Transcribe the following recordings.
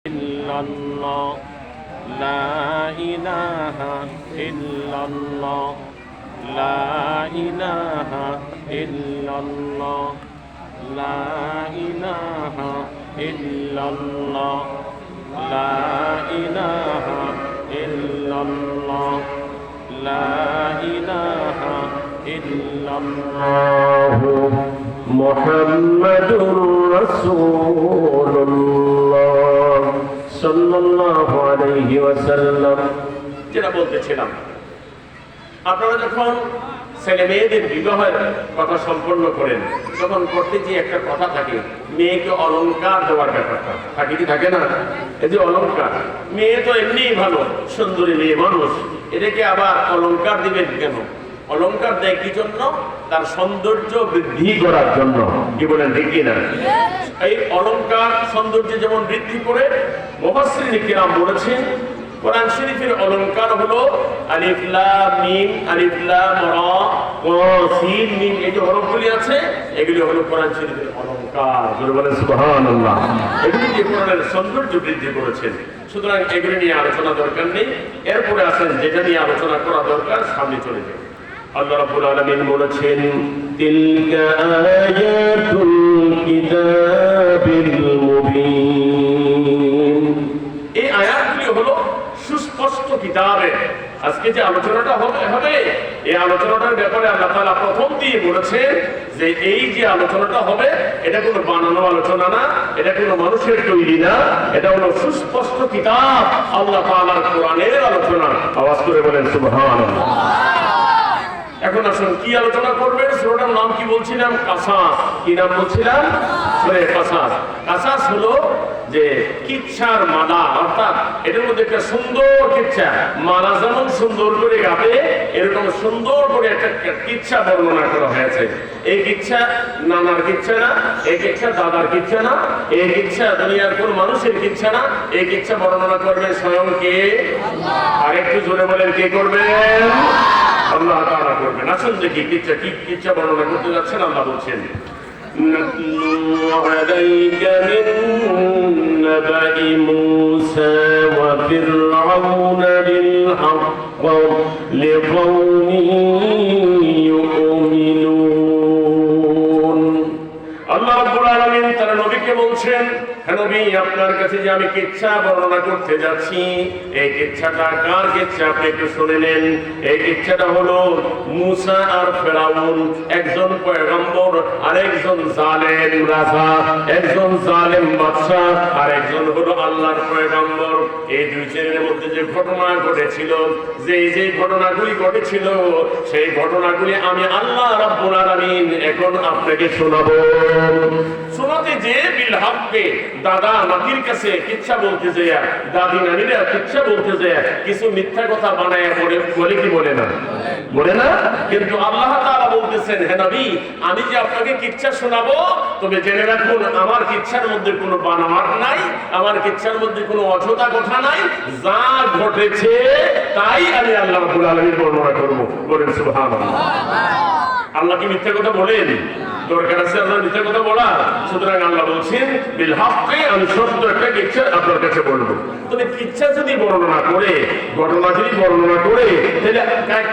illallah, la ilaha illallah, la ilaha illallah, la ilaha illallah, la ilaha illallah, la ilaha illallah, Muhammadur Rasulullah sallallahu alayhi wa sallam। যেটা বলতেছিলাম, আপনারা যখন ছেলে মেয়েদের বিবাহের কথা সম্পন্ন করেন তখন করতে যে একটা কথা থাকে, মেয়েকে অলংকার দেওয়ার ব্যাপারটা থাকে কি থাকে না? এই যে অলংকার, মেয়ে তো এমনিই ভালো, সুন্দরী মেয়ে মানুষ, এটাকে আবার অলংকার দিবেন কেন? অলংকার দেয় কি জন্য? তার সৌন্দর্য বৃদ্ধি করার জন্য। কি বলেন, ঠিক কিনা? এই অলংকার সৌন্দর্য যেমন বৃদ্ধি করে, মুফাসসিরিন কিরাম বলেছেন কোরআন শরীফের অলংকার হলো আলিফ লাম মিম, আলিফ লাম রা ওয়া সিন মিম, এই যে হরফগুলি আছে এগুলি হলো কোরআন শরীফের অলংকার। জোরে বলেন সুবহানাল্লাহ। এগুলি দিয়ে কোরআনের সৌন্দর্য বৃদ্ধি করেছেন। সুতরাং এগুলি নিয়ে আলোচনা দরকার নেই। এরপরে আসেন যেটা নিয়ে আলোচনা করা দরকার, সামনে চলে যাই। আল্লাহ রাব্বুল আলামিন বলেছেন, তিলকা আয়াতুল কিতাবিল মুবিন। এই আয়াতগুলি হলো সুস্পষ্ট কিতাবের। আজকে যে আলোচনাটা হবে এই আলোচনাটার ব্যাপারে আল্লাহ তাআলা প্রথম দিয়ে বলেছেন যে এই যে আলোচনাটা হবে এটা কোনো বানানো আলোচনা না, এটা কোনো মানুষের তৈরি না, এটা হলো সুস্পষ্ট কিতাব আল্লাহ তাআলার কোরআনের আলোচনা। আওয়াজ করে বলেন সুবহানাল্লাহ। এখন আসুন কি আলোচনা করবেন? সূরাটার নাম কি বলছিলাম? কাসাস। কি নাম বলছিলাম? সূরা কাসাস। কাসাস হলো যে কিচ্ছার মালা, অর্থাৎ এটার মধ্যে একটা সুন্দর কিচ্ছা, মালা যেমন সুন্দর করে গাবে এরকম সুন্দর করে একটা কিচ্ছা বর্ণনা করা হয়েছে। এই কিচ্ছা নানার কিচ্ছা না, এই কিচ্ছা দাদার কিচ্ছা না, এই কিচ্ছা দুনিয়ার কোন মানুষের কিচ্ছা না, এই কিচ্ছা বর্ণনা করবেন স্বয়ং কে? আর একটু জোরে বলেন, কে করবেন? আল্লাহ তাআলা করবেন। আসুন দেখি কিচ্ছা কি কিচ্ছা বর্ণনা করতে যাচ্ছেন। আল্লাহ বলছেন, নাতলু আলাইকা মিন নাবাই মূসা ওয়া ফিরআউনা বিল হাক্ক লিকাওমিন ইউমিনুন। আল্লাহ রাব্বুল আলামিন তার নবীকে বলছেন, হে নবী, আপনার কাছে যে আমি কিচ্ছা বর্ণনা করতে যাচ্ছি, এই কিচ্ছাটা কার কিচ্ছা আপনি একটু শুনে নেন। এই কিচ্ছাটা হলো মূসা আর ফেরাউন, একজন পয়গম্বর আর একজন জালেম রাজা, একজন জালেম বাদশা আর একজন হলো আল্লাহর পয়গম্বর। এই দুই জনের মধ্যে যে ঘটনা ঘটেছিল, যে ঘটনাগুলি ঘটেছিল, সেই ঘটনাগুলি আমি আল্লাহ রাব্বুল আলামিন এখন আপনাকে শোনাবো। শোনাতে যে বিল হককে, দাদা নাতির কাছে কিচ্ছা বলতে যায়, দাদি নানিরা কিচ্ছা বলতে যায়, কিছু মিথ্যা কথা বানায় বলে কি বলে না? বলে না? কিন্তু আল্লাহ তাআলা বলতেছেন, হে নবী, আমি যে আপনাকে কিচ্ছা শোনাবো, তবে জেনে রাখুন আমার কিচ্ছার মধ্যে কোনো বানোয়াট নাই, আমার কিচ্ছার মধ্যে কোনো অযথা কথা নাই, যা ঘটেছে তাই আমি আল্লাহ রাব্বুল আলামিন বর্ণনা করব। বলেন সুবহানাল্লাহ। আল্লাহ কি মিথ্যা কথা বলেন? দরকার আছে আল্লাহ মিথ্যা কথা বলা? সুতরাং আল্লাহ বলছেন, বিল হককে, আমি সত্য একটা কিচ্ছা আপনার কাছে বলবো। তবে কিচ্ছা যদি বর্ণনা করে, ঘটনা যদি বর্ণনা করে, তাহলে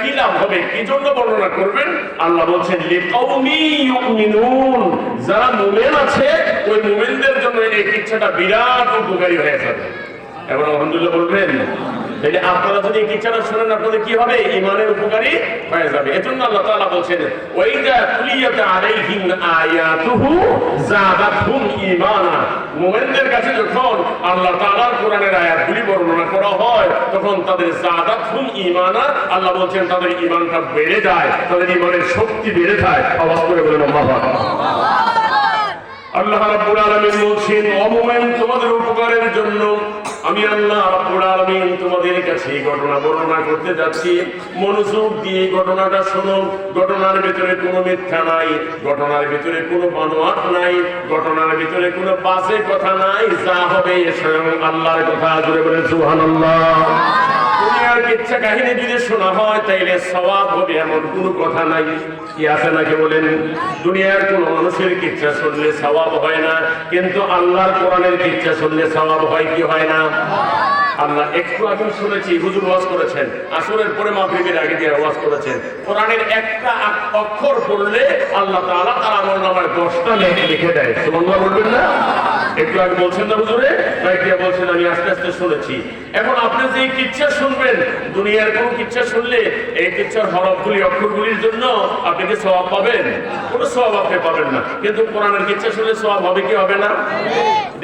কি লাভ হবে? কি জন্য বর্ণনা করবেন? আল্লাহ বলছেন, লিকাওমি ইউমিনুন, যারা মুমিন আছে ওই মুমিনদের জন্য এই কিচ্ছাটা বিরাট উপকারী হয়ে যাবে। এবার আলহামদুলিল্লাহ বলবেন। তাহলে আপনারা যদি কিচ্ছাটা শোনেন আপনাদের কি হবে? ঈমানের উপকারী হয়ে যাবে। এজন্য আল্লাহ তাআলা বলছেন, ওয়াইদা তুলিয়াত আলাইহিম আয়াতুহু যাদাতহুম ঈমানা। মুমিনদের কাছে যখন আল্লাহ তাআলার কোরআনের আয়াতগুলি বর্ণনা করা হয় তখন তাদের যাদাতহুম ঈমানা, আল্লাহ বলছেন তাদের ঈমানটা বেড়ে যায়, তাদের ঈমানের শক্তি বেড়ে যায়। আওয়াজ করে বলেন আল্লাহু আকবার। আল্লাহ রাব্বুল আলামিন বলছেন, ও মুমিন, তোমাদের উপকারের জন্য আমি আল্লাহ রাব্বুল আলামিন তোমাদের কাছে ঘটনা বর্ণনা করতে যাচ্ছি। মনোযোগ দিয়ে ঘটনাটা শোনো। ঘটনার ভিতরে কোনো মিথ্যা নাই, ঘটনার ভিতরে কোনো বানোয়াট নাই, ঘটনার ভিতরে কোনো বাজে কথা নাই, যা হবে স্বয়ং আল্লাহর কথা। জোরে বলেন সুবহানাল্লাহ। দুনিয়ার কিচ্ছা কাহিনী যদি শোনা হয় তাইলে সওয়াব হবে এমন কোনো কথা নাই। কি আছে নাকি বলেন? দুনিয়ার কোন মানুষের কিচ্ছা শুনলে সওয়াব হয় না, কিন্তু আল্লাহর কোরআনের কিচ্ছা শুনলে সওয়াব হয় কি হয় না? আল্লাহ একটু আগে শুনেছি হুজুর ওয়াজ করেছেন, আসরের পরে মাগরিবের আগে দিয়ে ওয়াজ করেছেন, কোরআনের একটা অক্ষর পড়লে আল্লাহ তাআলা তার আমলনামায় 10টা নেকি লিখে দেয়। সুবহানাল্লাহ বলবেন না? একটু আগে বলছেন না হুজুরে, ভাইয়া বলছেন, আমি আস্তে আস্তে শুনেছি। এখন আপনি যে কিচ্ছা শুনবেন, দুনিয়ার কোন কিচ্ছা শুনলে এই কিচ্ছার হরফগুলি অক্ষরগুলির জন্য আপনি কি সওয়াব পাবেন? কোনো সওয়াব আপনি পাবেন না, কিন্তু কোরআনের কিচ্ছা শুনলে সওয়াব হবে কি হবে না?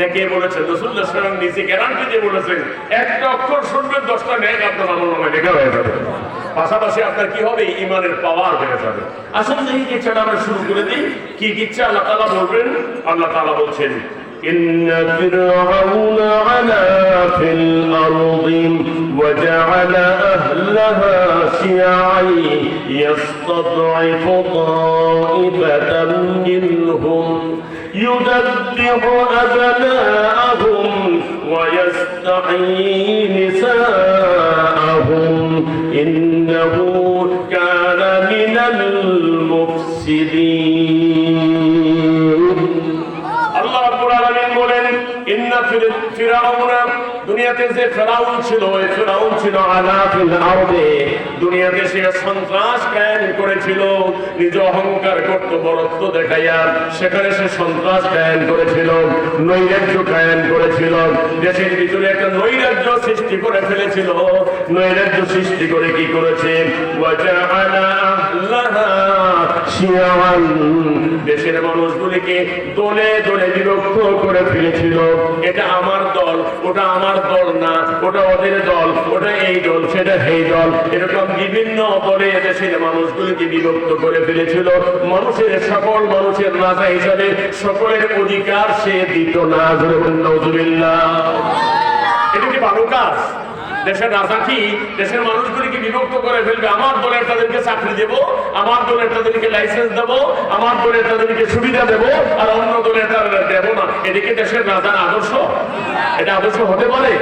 দেখে বলেছেন রাসূলুল্লাহ সাল্লাল্লাহু আলাইহি ওয়াসাল্লাম নিজে গ্যারান্টি দিয়ে বলেছেন, একটা অক্ষর শুনবেন 10টা নেক আপনার আমলনামায় লেখা হয়ে যাবে। পাশাপাশি আপনার কি হবে? ঈমানের পাওয়ার বেড়ে যাবে। আসুন এই কিচ্ছাটা আমরা শুরু করে দিই। কি কিচ্ছা আল্লাহ তাআলা বলবেন? আল্লাহ তাআলা বলছেন, إن فرعون علا في الأرض وجعل أهلها شيعا يستضعف طائفة منهم يذبح أبناءهم ويستحيي نساءهم إنه كان من المفسدين। الله رب العالمين বলেন, ইন্না ফিরাউনা, দুনিয়াতে যে ফেরাউন ছিল, ওই ফেরাউন ছিল আলা ফিল আরদে, দুনিয়াতে সে সন্ত্রাস কায়েম করেছিল, নিজ অহংকার করত, বড়ত্ব দেখাইয়া সেখানে সে সন্ত্রাস কায়েম করেছিল, নৈরাজ্য কায়েম করেছিল, দেশের ভিতরে একটা নৈরাজ্য সৃষ্টি করে ফেলেছিল। নৈরাজ্য সৃষ্টি করে কি করেছে? ওয়াজআলা আহলাহা শিয়াআন, দেশের মানুষগুলিকে দলে দলে বিভক্ত করে ফেলেছিল। এটা আমার দল, ওটা আমার দল না, ওটা ওদের দল, ওটা এই দল, সেটা সেই দল, এরকম বিভিন্ন দলে দেশের মানুষগুলিকে বিভক্ত করে ফেলেছিল। মানুষের সকল মানুষের রাজা হিসাবে সকলের অধিকার সে দিত না। নাউযুবিল্লাহ। এটা কি ভালো কাজ? দেশের রাজা কি দেশের মানুষগুলিকে বিভক্ত করে ফেলবে? আমার দলের তাদেরকে চাকরি দেব, আমার দলের তাদেরকে লাইসেন্স দেব, আমার দলের তাদেরকে সুবিধা দেব, আর অন্য দলের তাদের দেব না। এদিকে দেশের রাজার আদর্শ? এটা আদর্শ হতে পারে?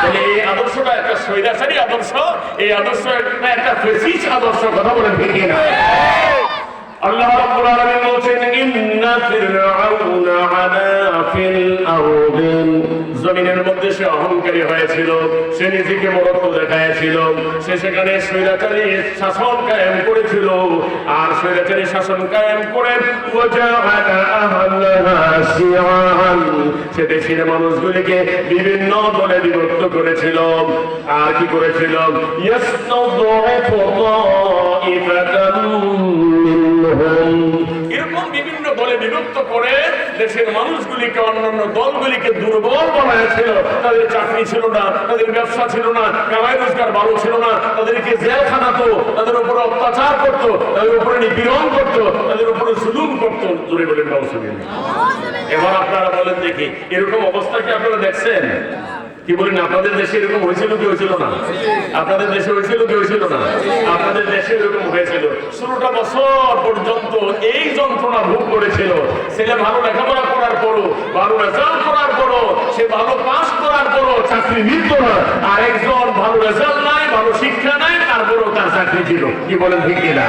তাহলে এই আদর্শটা একটা স্বৈরাচারী আদর্শ, এই আদর্শ একটা ফ্যাসিস্ট আদর্শ। কথা বলেন ঠিক না? আল্লাহ রাব্বুল আলামিন বলেন, ইন্না ফিরআউনা আলা ফিল আরদি, জমিনের মধ্যে সে অহংকারী হয়েছিল, সে নিজেকে বড়ত্ব দেখাইছিল, সে সেখানে স্বৈরাচারী শাসন কায়েম করেছিল। আর স্বৈরাচারী শাসন কায়েম করে ওয়াজআলা আহলাহা শিয়াআন, সে দেশের মানুষগুলিকে বিভিন্ন দলে বিভক্ত করেছিল। আর কি করেছিল? ইয়াস্তাযিফু তাইফাতান এরকম বিভিন্ন দলে বিভক্ত করে দেশের মানুষগুলিকে, অন্যান্য দলগুলিকে দুর্বল বানাইছিল। তাদের চাকরি ছিল না, তাদের ব্যবসা ছিল না, কামাই রোজগার ভালো ছিল না, তাদেরকে জেল খাটাতো, তাদের উপরে অত্যাচার করত, তাদের উপরে নিপীড়ন করত, তাদের উপরে জুলুম করত। জোরে বলেন নাউযুবিল্লাহ। এবার আপনারা বলেন দেখি, এরকম অবস্থা কি আপনারা দেখছেন? কি বলেন? আপনাদের দেশে এরকম হয়েছিল কি হয়েছিল না? আপনাদের দেশে হয়েছিল কি হয়েছিল না? আপনাদের দেশে এরকম হয়েছিল। 16টা বছর পর্যন্ত এই যন্ত্রণা ভোগ করেছিল। ছেলে ভালো লেখাপড়া করার পরও, ভালো রেজাল্ট করার পরও, সে ভালো পাস করার পরও চাকরি মিলত না। আর একজন ভালো রেজাল্ট নাই, ভালো শিক্ষা নাই, তারপরও তার চাকরি ছিল। কি বলেন ঠিক কিনা?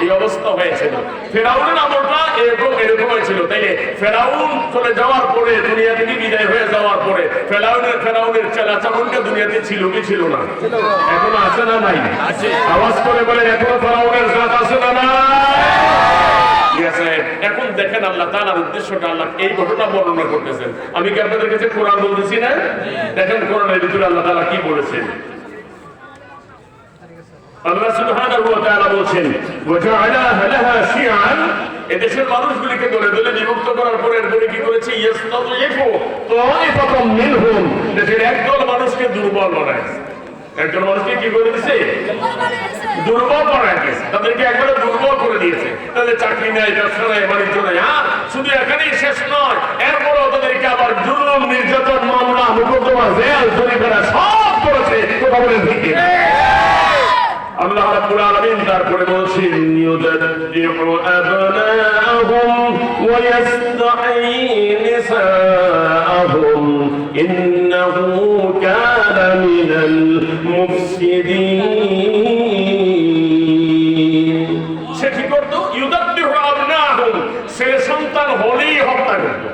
এই অবস্থা হয়েছিল। ফেরাউনের আমলটা এরকম হয়েছিল। তাইলে ফেরাউন চলে যাওয়ার পরে, দুনিয়া থেকে বিদায় হয়ে যাওয়ার পরে, ফেরাউনের চেলাচামুন্ডা দুনিয়াতে ছিল কি ছিল না? এখনো আছে না নাই? আওয়াজ করে বলেন, এখনো ফেরাউনের জাত আছে না নাই? এখন দেখেন আল্লাহ তাআলার উদ্দেশ্যটা, আল্লাহ এই ঘটনা বর্ণনা করতেছেন। আমি কি আপনাদের কাছে কোরআন বলতেছি না? দেখেন কোরআনের ভিতরে আল্লাহ তাআলা কি বলেছেন। আল্লাহ সুবহানাহু ওয়া তাআলা বলেন, ওয়াজআলা আহলাহা শিয়াআন, এদেশের মানুষগুলিকে দলে দলে বিভক্ত করার পরে এরপরে কি করেছে? ইয়াস্তাযিফু তাইফাতাম মিনহুম, দেশের একদল মানুষকে দুর্বল বানায়। একজন মানুষকে কি করে দিয়েছে? দুর্বল বানায় দিয়েছে। তাদেরকে একবারে দুর্বল করে দিয়েছে। তাদের চাকরি নাই, ব্যবসা নাই, বাণিজ্য নাই। আর শুধু এখানেই শেষ নয়, এরপরও তাদেরকে আবার জুলুম, নির্যাতন, মামলা, মোকদ্দমা, জেল, জরিমানা সব করেছে। কথা বলেন ঠিক কিনা? আল্লাহ রাব্বুল আলামিন তারপরে বলেছেন, ইউযাদ্দিহু আবনাআহুম ওয়া ইস্তাহয়ী নিসাআহুম ইন্নাহু কানা মিনাল মিনাল মুফসিদিন। সে কি করত? ইউদাব্বিহু আবনাহুম, ছেলে সন্তান হলেই হত্যা করত,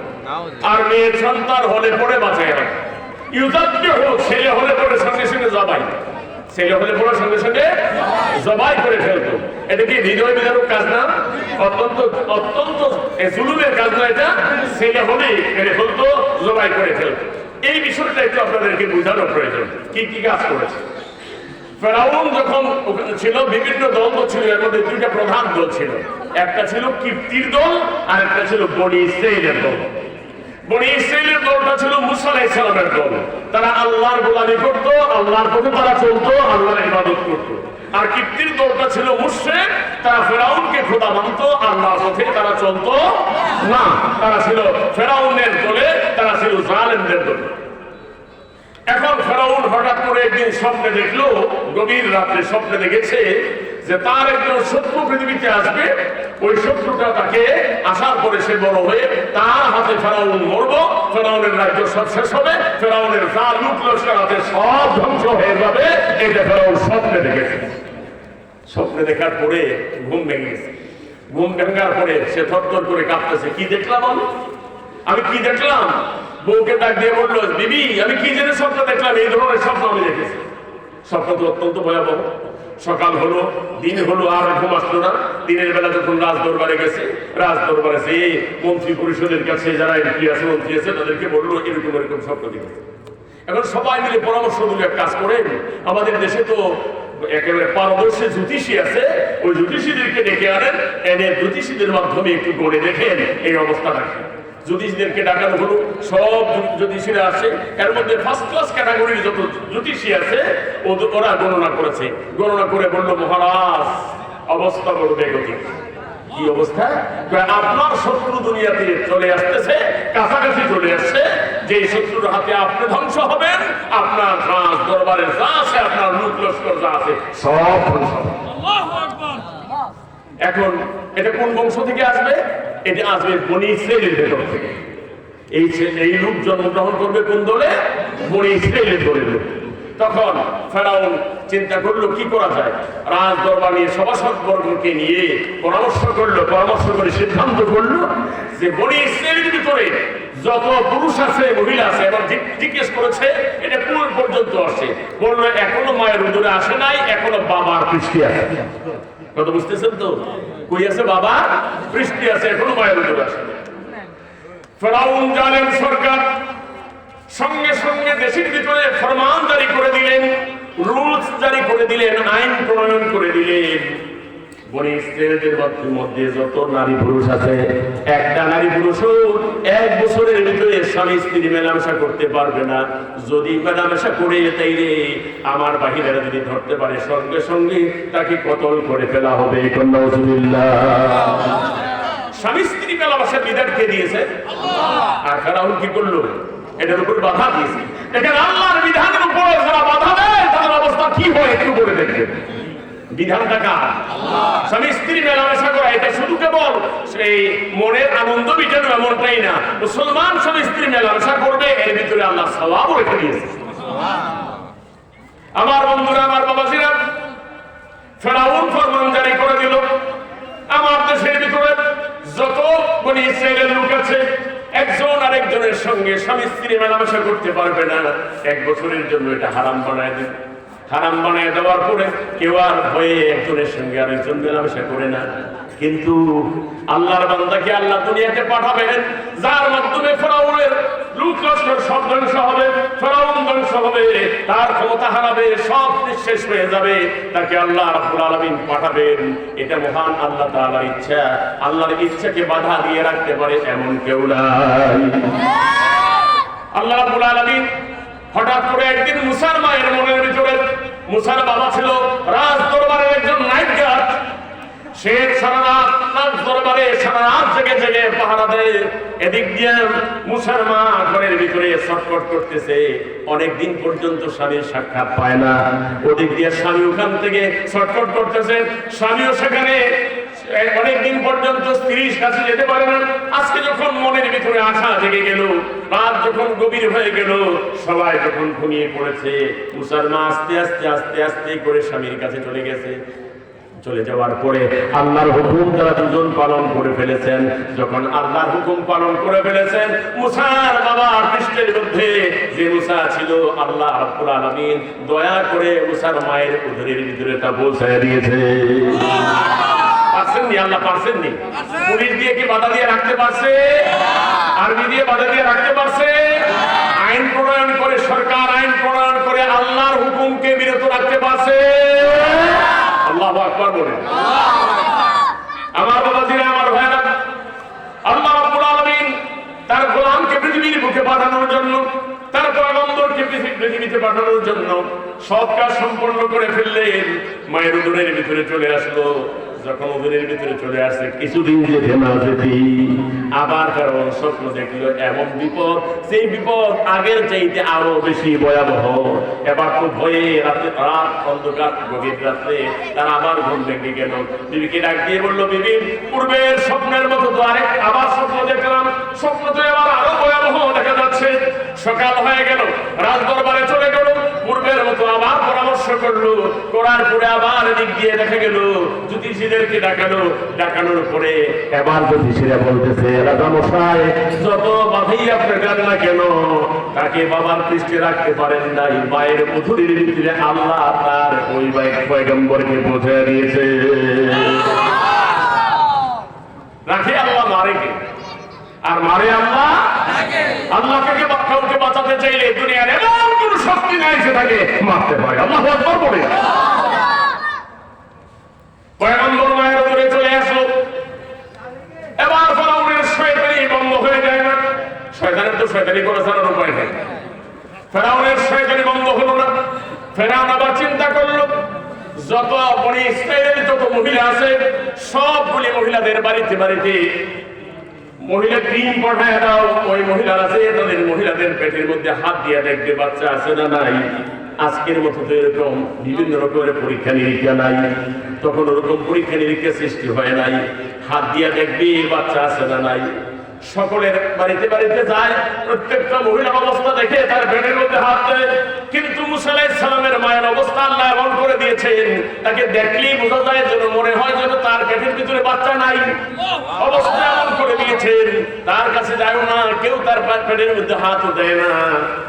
আর মেয়ে সন্তান হলে পরে বাঁচায় রাখত। ইউদাব্বিহু, ছেলে হলে পরে সঙ্গে সঙ্গে জবাই, ছেলে হলে পরে সঙ্গে সঙ্গে জবাই করে ফেলত। এটা কি হৃদয় বিদারক কাজ না? অত্যন্ত অত্যন্ত জুলুমের কাজ না এটা? ছেলে হলে মেরে ফেলতো, জবাই করে ফেলত। এই বিষয়টা একটু আপনাদেরকে বোঝানোর প্রয়োজন, কি কি কাজ করেছে ফেরাউন। যখন ওখানে ছিল বিভিন্ন দল ছিল, এর মধ্যে দুইটা প্রধান দল ছিল, একটা ছিল কিপ্তির দল আর একটা ছিল বনি ইসরাইলের দল। বনি ইসরাইলের দলটা ছিল মুসা আলাইহিস সালামের দল। তারা আল্লাহর গোলামি করত, আল্লাহর পথে তারা চলতো, আল্লাহর ইবাদত করত। আর কিপ্তির দলটা ছিল মুশরিক, তারা ফেরাউনকে খোদা মানত, আল্লাহর পথে তারা চলতো না। তারা ছিল ফেরাউনের দলে, তারা ছিল জালেমদের দলে। এখন ফেরাউন হঠাৎ করে একদিন স্বপ্নে দেখলো, গভীর রাত্রে স্বপ্নে দেখেছে যে তার একজন শত্রু পৃথিবীতে আসবে। ওই শত্রুটা তাকে আসার পরে সে বড় হয়ে তার হাতে ফেরাউন মরবো, ফেরাউনের রাজ্য সব শেষ হবে, ফেরাউনের জাল লুট লস্কর হাতে সব ধ্বংস হয়ে যাবে। এটা ফেরাউন স্বপ্নে দেখেছে। স্বপ্নে দেখার পরে ঘুম ভেঙে গেছে। ঘুম ভাঙার পরে সে থরথর করে কাঁপতেছে, কি দেখলাম আমি কি দেখলাম? বউকে ডাক দিয়ে বললো, বিবি আমি কি জেনে স্বপ্ন দেখলাম? এই ধরনের স্বপ্ন আমি দেখেছি। স্বপ্ন তো অত্যন্ত ভয়াবহ। সকাল হলো, দিন হলো, আর ঘুম আসলো না। দিনের বেলা যখন রাজ দরবারে গেছে, রাজ দরবারে সে মন্ত্রী পরিষদের কাছে যারা এমপি আছে, মন্ত্রী আছে, তাদেরকে বললো এরকম এরকম স্বপ্ন দেখেছে। এখন সবাই মিলে পরামর্শ দিল, এক কাজ করেন, আমাদের দেশে তো একেবারে পারদর্শী জ্যোতিষী আছে, ওই জ্যোতিষীদেরকে ডেকে আনেন, এনে জ্যোতিষীদের মাধ্যমে একটু গড়ে দেখেন এই অবস্থা রাখেন। জ্যোতিষীদেরকে ডাকানো হলো, সব জ্যোতিষীরা আসে। এর মধ্যে ফার্স্ট ক্লাস ক্যাটাগরির যত জ্যোতিষী আছে ওরা গণনা করেছে। গণনা করে বলল, মহারাজ অবস্থা বড় বেগতিক। কি অবস্থা? আপনার শত্রু দুনিয়াতে চলে আসতেছে, কাছাকাছি চলে আসছে। যে শত্রুর হাতে আপনি ধ্বংস হবেন, আপনার রাজ দরবারের যা আছে, আপনার লোক লস্কর যা আছে সব ধ্বংস হবে। এখন এটা কোন বংশ থেকে আসবে? এটা আসবে বনি ইসরাইলের ভেতর থেকে। এই লোক জন্মগ্রহণ করবে কোন দলে? বনি ইসরাইলের দলের লোক। তখন ফেরাউন চিন্তা করলো কি করা যায়। রাজ দরবার নিয়ে সভাসদ বর্গকে নিয়ে পরামর্শ করলো, পরামর্শ করে সিদ্ধান্ত করলো যে বনি ইসরাইলের ভিতরে যত পুরুষ আছে, মহিলা আছে, এবং জিজ্ঞেস করেছে এটা কোন পর্যন্ত আসে। বললো এখনো মায়ের উদরে আসে নাই, এখনো বাবার পৃষ্ঠে আছে। কত বুঝতেছেন তো? কই আছে? বাবা পৃষ্ঠে আছে, এখনো মায়ের উদরে আসে। ফেরাউন জালেম সরকার সঙ্গে সঙ্গে দেশের ভিতরে ফরমান জারি করে দিলেন, রুলস জারি করে দিলেন, আইন প্রণয়ন করে দিলেন। বনি ইসরাইলের মধ্যে যত নারী পুরুষ আছে, একটা নারী পুরুষও 1 বছরের ভিতরে স্বামী স্ত্রী মেলামেশা করতে পারবে না। যদি মেলামেশা করে তাইলে আমার বাহিনীরা যদি ধরতে পারে, সঙ্গে সঙ্গে তাকে কতল করে ফেলা হবে। স্বামী স্ত্রী মেলামেশা বিধান কে দিয়েছে? আর ফেরাউন কি করলো? এটার উপর বাধা দিয়েছে। দেখেন আল্লাহর বিধানের উপর যারা বাধা দেয় তাদের অবস্থা কি হয় একটু করে দেখবেন। বিধানটা কার? স্বামী স্ত্রী মেলামেশা করা এটা শুধু কেবল সেই মনের আনন্দ বিটানো এমনটাই না। মুসলমান স্বামী স্ত্রী মেলামেশা করবে, এর ভিতরে আল্লাহ সওয়াব রেখে দিয়েছে। আমার বন্ধুরা, আমার বাবাজিরা, ফেরাউন ফরমান জারি করে দিল, আমার দেশের ভিতরে যত বনি ইসরাইলের লোক আছে, একজন আরেকজনের সঙ্গে স্বামী স্ত্রী মেলামেশা করতে পারবে না। 1 বছরের জন্য এটা হারাম বানায় দেন। হারাম বানায় দেওয়ার পরে কেউ আর ভয়ে একজনের সঙ্গে আরেকজন মেলামেশা করে না। কিন্তু আল্লাহর বান্দাকে আল্লাহ দুনিয়াতে পাঠাবেন, যার মাধ্যমে ফেরাউনের লোক লস্কর সব ধ্বংস হবে, ফেরাউন ধ্বংস হবে, তার ক্ষমতা হারাবে, সব নিঃশেষ হয়ে যাবে। তাকে আল্লাহ রাব্বুল আলামিন পাঠাবেন। এটা মহান আল্লাহ তাআলার ইচ্ছা। আল্লাহর ইচ্ছাকে বাধা দিয়ে রাখতে পারে এমন কেউ নাই। আল্লাহ রাব্বুল আলামিন হঠাৎ করে একদিন মুসার মায়ের মনের ভিতরে, মুসার বাবা ছিল রাজ দরবারের একজন নাইট গার্ড। সে সারা রাত দরবারে সারা রাত জেগে জেগে পাহারা দেয়। এদিক দিয়ে মুসার মা ঘরের ভিতরে ছটফট করতেছে, অনেকদিন পর্যন্ত স্বামীর সাক্ষাৎ পায় না। ওদিক দিয়ে স্বামী ওখান থেকে ছটফট করতেছে, স্বামীও সেখানে অনেকদিন পর্যন্ত স্ত্রীর কাছে যেতে পারে না। আজকে যখন মনের ভিতরে আশা জেগে গেল, রাত যখন গভীর হয়ে গেল, সবাই যখন ঘুমিয়ে পড়েছে, মুসার মা আস্তে আস্তে আস্তে আস্তে করে স্বামীর কাছে চলে গেছে। চলে যাওয়ার পরে আল্লাহর হুকুম তারা দুজন পালন করে ফেলেছেন। যখন আল্লাহর হুকুম পালন করে ফেলেছেন, মুসার বাবার পৃষ্ঠের মধ্যে যে মুসা ছিল, আল্লাহ রাব্বুল আলামিন দয়া করে মুসার মায়ের উদরের ভিতরে তা পৌঁছায় দিয়েছে। পারছেন নি? আল্লাহ পারছেন নি? পুলিশ দিয়ে কি বাধা দিয়ে রাখতে পারছে? আর্মি দিয়ে বাধা দিয়ে রাখতে পারছে? আইন প্রণয়ন করে, সরকার আইন প্রণয়ন করে আল্লাহর হুকুমকে বিরত রাখতে পারছে? আল্লাহু আকবার বলেন। আমার বাবাজিরা, আমার ভাইরা, আল্লাহ রাব্বুল আলামিন তার গোলামকে পৃথিবীর বুকে পাঠানোর জন্য, তার পয়গম্বরকে পৃথিবীতে পাঠানোর জন্য সব কাজ সম্পন্ন করে ফেললেন। মায়ের উদরের ভিতরে চলে আসলো। যখন উদরের ভিতরে চলে আসছে, কিছুদিন যেতে না যেতে আবার কারণ স্বপ্ন দেখলো এমন বিপদ, সেই বিপদ আগের চাইতে আরো বেশি ভয়াবহ। এবার তো ভয়ে রাতে, রাত অন্ধকার গভীর রাত্রে তার আবার ঘুম ভেঙে গেল। বিবিকে ডাক দিয়ে বললো, বিবি, পূর্বের স্বপ্নের মতো তো আবার স্বপ্ন দেখলাম, স্বপ্ন তো এবার আরো ভয়াবহ দেখা যাচ্ছে। সকাল হয়ে গেল, রাজ দরবারে চলে গেল, পূর্বের মতো আবার পরামর্শ করলো, করার পরে আবার দিক দিয়ে দেখা গেল জ্যোতিষীদেরকে ডাকালো। ডাকানোর পরে এবার জ্যোতিষীরা বলতেছে, রাজা মশাই, যত বাধাই আপনি দেন না কেন, তাকে বাবার পৃষ্ঠে রাখতে পারেন নাই। মায়ের উদরের ভিতরে আল্লাহ তার ওই পয়গম্বরকে পৌঁছে দিয়েছে। রাখে আল্লাহ, মারে কে? আর মারে আল্লাহ। আল্লাহকে কাউকে বাঁচাতে চাইলে দুনিয়ার এমন কোন শক্তি নাই যে তাকে মারতে পারে। আল্লাহু আকবার বলে। পয়গম্বর মায়ের উপরে চলে আসলো। এবার ফেরাউনের শয়তানি বন্ধ হয়ে যায় না। শয়তানের তো শয়তানি করে ছাড়ার উপায় নেই। ফেরাউনের শয়তানি বন্ধ হলো না। ফেরাউন আবার চিন্তা করলো, যত বনি ইসরায়েলের যত মহিলা আছে, সবগুলি মহিলাদের বাড়িতে বাড়িতে মহিলা ক্রিম পাঠায় দাও। ওই মহিলারা আছে, তাদের মহিলাদের পেটের মধ্যে হাত দিয়ে দেখবে বাচ্চা আছে না নাই। আজকের মতো তো এরকম বিভিন্ন রকমের পরীক্ষা নিরীক্ষা নাই, তখন ওরকম পরীক্ষা নিরীক্ষা সৃষ্টি হয় নাই। হাত দিয়ে দেখবে বাচ্চা আছে না নাই। সকলের বাড়িতে বাড়িতে যায়, প্রত্যেকটা মহিলার অবস্থা দেখে তার পেটের মধ্যে হাত দেয়। কিন্তু মুসা আলাইহিস সালামের মায়ের অবস্থা আল্লাহ এমন করে দিয়েছেন, তাকে দেখলেই বোঝা যায় যেন মনে হয় যেন তার পেটের ভিতরে বাচ্চা নাই। অবস্থা এমন করে দিয়েছেন, তার কাছে যায় না কেউ, তার পেটের মধ্যে হাতও দেয় না।